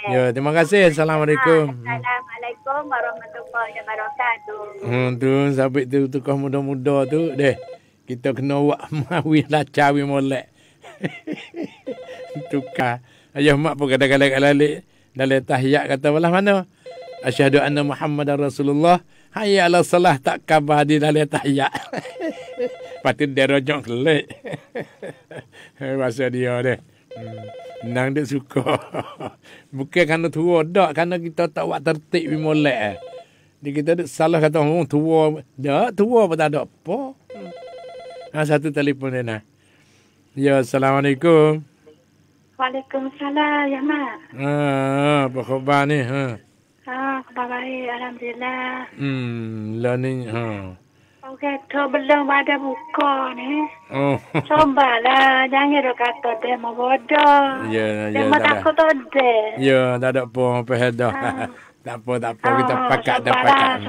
Ya, terima kasih. Assalamualaikum. Assalamualaikum warahmatullahi wabarakatuh. Tu sabit tu tukar muda-muda tu. Deh. Kita kena buat mawin lah cawi molek. Tukar. Ayah mak pun kadang-kadang lalik. Dalam tahiyat kata belah mana? Asyhadu anna Muhammadar Rasulullah. Hayya ala salah tak khabar di dalam tahiyat. Lepas tu dia rojok kelik. Masa dia deh. Nang dia suka. Bukan kerana tua dak. Kerana kita tak buat tertib di molek. Dia kita salah kata tua. Tak tua pun tak ada apa. Satu telefon dia nak. Ya, Assalamualaikum. Waalaikumsalam ya mak. Apa khabar ni? Khabar baik alhamdulillah. Lah ni Okey, tu belum ada buka ni. Cobalah jangan dok kata dia mau bodoh. Ya, dia mau takut ada. Ya, tak ada apa dah. Tak apa kita pakat dah pakat.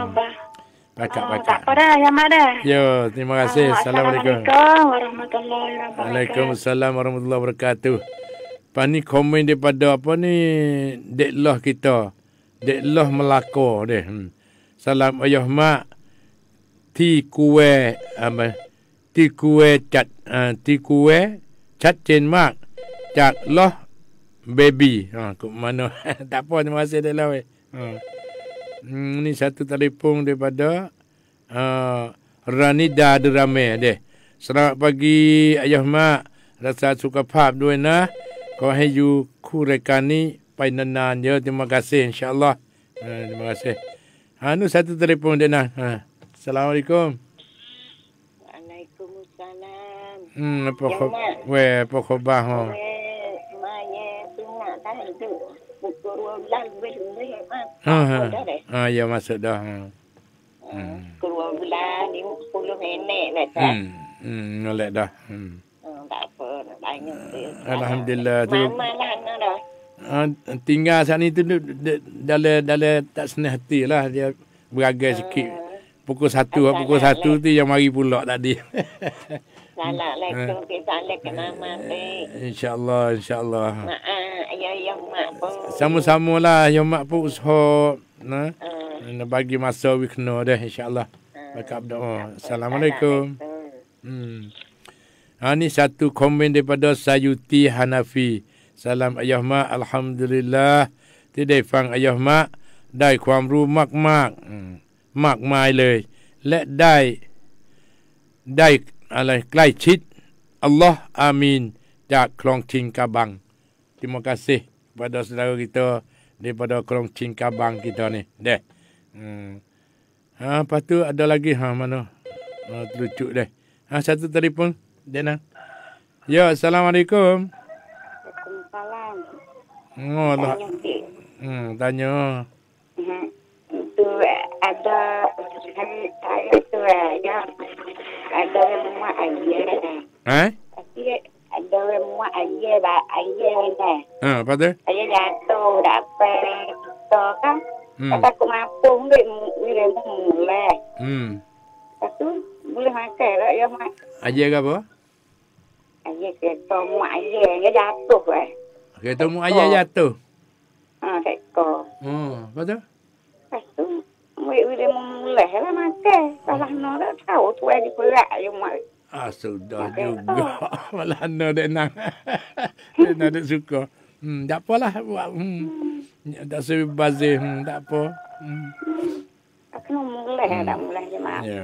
Pakat. Tak apa dah ya mak dah. Ya, terima kasih. Assalamualaikum. Warahmatullahi wabarakatuh. Waalaikumsalam warahmatullahi wabarakatuh. Pani komen daripada apa ni deklah kita. Deklah Melaka deh. Salam ayah mak. Ti kuwe cat chen mak. Cak loh baby. Ke mana? Tak apa, terima kasih deklah weh. Ni satu telefon daripada Ranida Derame deh. Selamat pagi ayah mak. Rasa suka phapด้วยนะขอให้อยู่คู่รายการนี้ไปนานๆเยอะ terima kasih insyaallah. Terima kasih. Anu satu telefon dia nah. Assalamualaikum. Waalaikumsalam. Apa apa khabar ha? Maya sunat dah itu. Pukul 12 lebih Ya masuk dah. Pukul 12 ni 10 minit dah. Molek dah. Tak apa, banyak dia. Alhamdulillah tu. Mama lah dah. Tinggal saat ni tu dalam tak senang hati lah dia beragai sikit. Pukul 1 tu yang mari pula tadi. Assalamualaikum kita ke mama ni. InsyaAllah. Ayah mak pun. Sama-sama lah yang mak pun usaha nak bagi masa we kena dah insya-Allah. Bakal berdoa. Assalamualaikum. Ni satu komen daripada Sayuti Hanafi. Salam ayah mak, alhamdulillah. Tidai fang ayah mak, daiความรู้มากๆมากมายเลยและได้อะไรใกล้ชิดอัลลอฮ์อามีนจากคลองชิงกาบัง Terima kasih kepada saudara kita daripada Krong Chin Kabang kita ni. Deh. Lepas tu ada lagi mana? Terlucuk deh. Satu telefon. Dena. Ya, Assalamualaikum. Waalaikumsalam. Allah. Tanya. Itu ada saya tu ya. Ada rumah ayah. Ada rumah ayah ni. Apa tu? Ayah jatuh dapat kita kan. Kata aku mampu dia mulai. Lepas tu boleh makan tak ya mak? Ayah ke apa? Ayah kereta mak ayah dia jatuh kan. Kereta mak ayah jatuh? Kereta. Apa tu? Lepas tu dia mulai lah makan. Salah nak tak tahu tu ada berat ya mak. Sudah juga. Malah anda dia nak. Dia nak suka. Tak apalah buat. Tak sebi bazir. Tak apa. Aku nak mulai dah mulai je mak. Ya.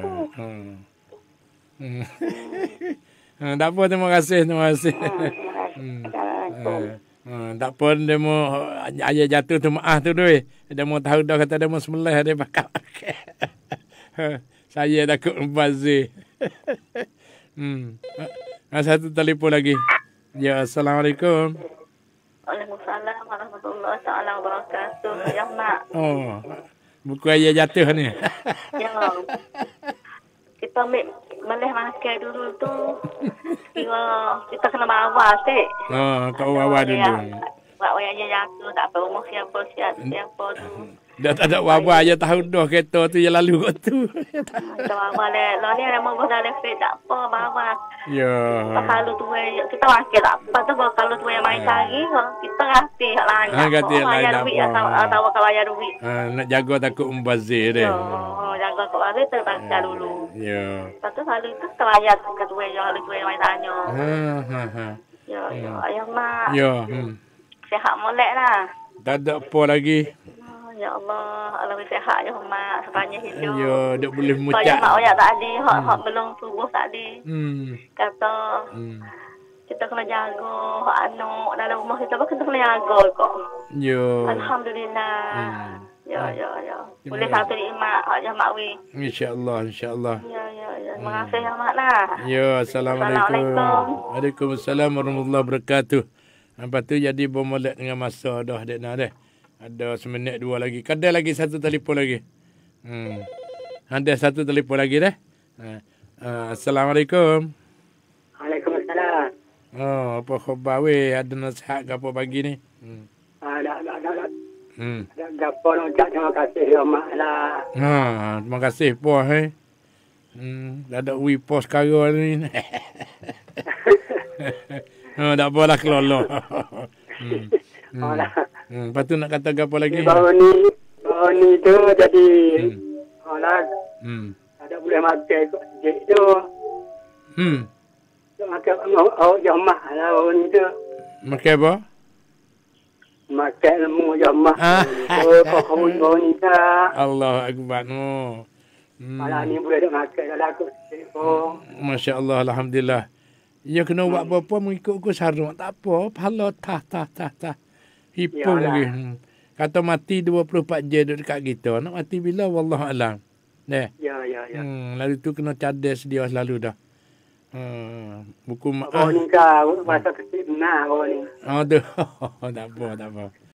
Tak apa, terima kasih. Tak apa, dia mau ayah jatuh tu maaf tu doi. Dia mau tahu dah kata dia mau sembelih dia bakal. Saya takut bazir. Satu telefon lagi. Ya, Assalamualaikum. Waalaikumsalam warahmatullahi taala wabarakatuh. Ya mak. Buku ayah jatuh ni. Ya. Kita ambil boleh makan dulu tu. Kita kena bawa sik. Kau bawa dulu. Bawa ayah jatuh tak apa umur siapa tu. Dah tak ada wabah aja tahu dah kereta tu yang lalu kat tu. Kita bawa le. Lo ni ada mau dah lefit tak apa bawa. Ya. Kalau tu kita makan tak apa tu kalau tu yang main cari kita ganti hak lain. Ganti hak lain atau kalau ayah duit. Nak jaga takut membazir dia. Jaga kau ada terbaca dulu. Ya. Satu kali tu terbayar ke tu yang main tanya. Ya, ayah mak. Ya. Sihat molek lah. Tak ada apa lagi. Ya Allah, Allah sihat je mak sepanjang hidup. Ya, tak boleh mucat. Kalau mak oyak tak ada, hak belum subuh tak ada. Kata kita kena jaga hak anak dalam rumah kita kita kena jaga kok. Ya. Alhamdulillah. Ya. Boleh satu nikmat hak je mak wi. Insya-Allah. Ya. Terima kasih ya mak lah. Ya, Assalamualaikum. Waalaikumsalam warahmatullahi wabarakatuh. Lepas tu jadi bermulai dengan masa dah dek nak dah. Ada seminit dua lagi. Ada lagi satu telefon lagi. Ada satu telefon lagi dah. Assalamualaikum. Waalaikumsalam. Apa khabar weh? Ada nasihat ke apa pagi ni? Ada. Dapat ucap terima kasih ya mak lah. Terima kasih pos Dah ada pos sekarang ni. Tak apalah kelolo. Lepas tu nak kata apa lagi? Baru ni tu jadi ada boleh makan kot tu. Makan jamaah lah baru ni tu. Makan apa? Makan ilmu jamaah. Kau baru ni tak. Allah Akbar. Malam ni boleh makan dalam aku. Masya Allah, Alhamdulillah. Ya kena buat apa-apa mengikut sarung. Tak apa. Pahala tah. Hipung lagi. Kata mati 24 jam dekat kita. Nak mati bila? Wallahualam. Ya. Ya. Lalu tu kena cadar sedia selalu dah. Buku mak. Bawa ni kau, masa kecil benar bawa ni. Aduh, tak apa.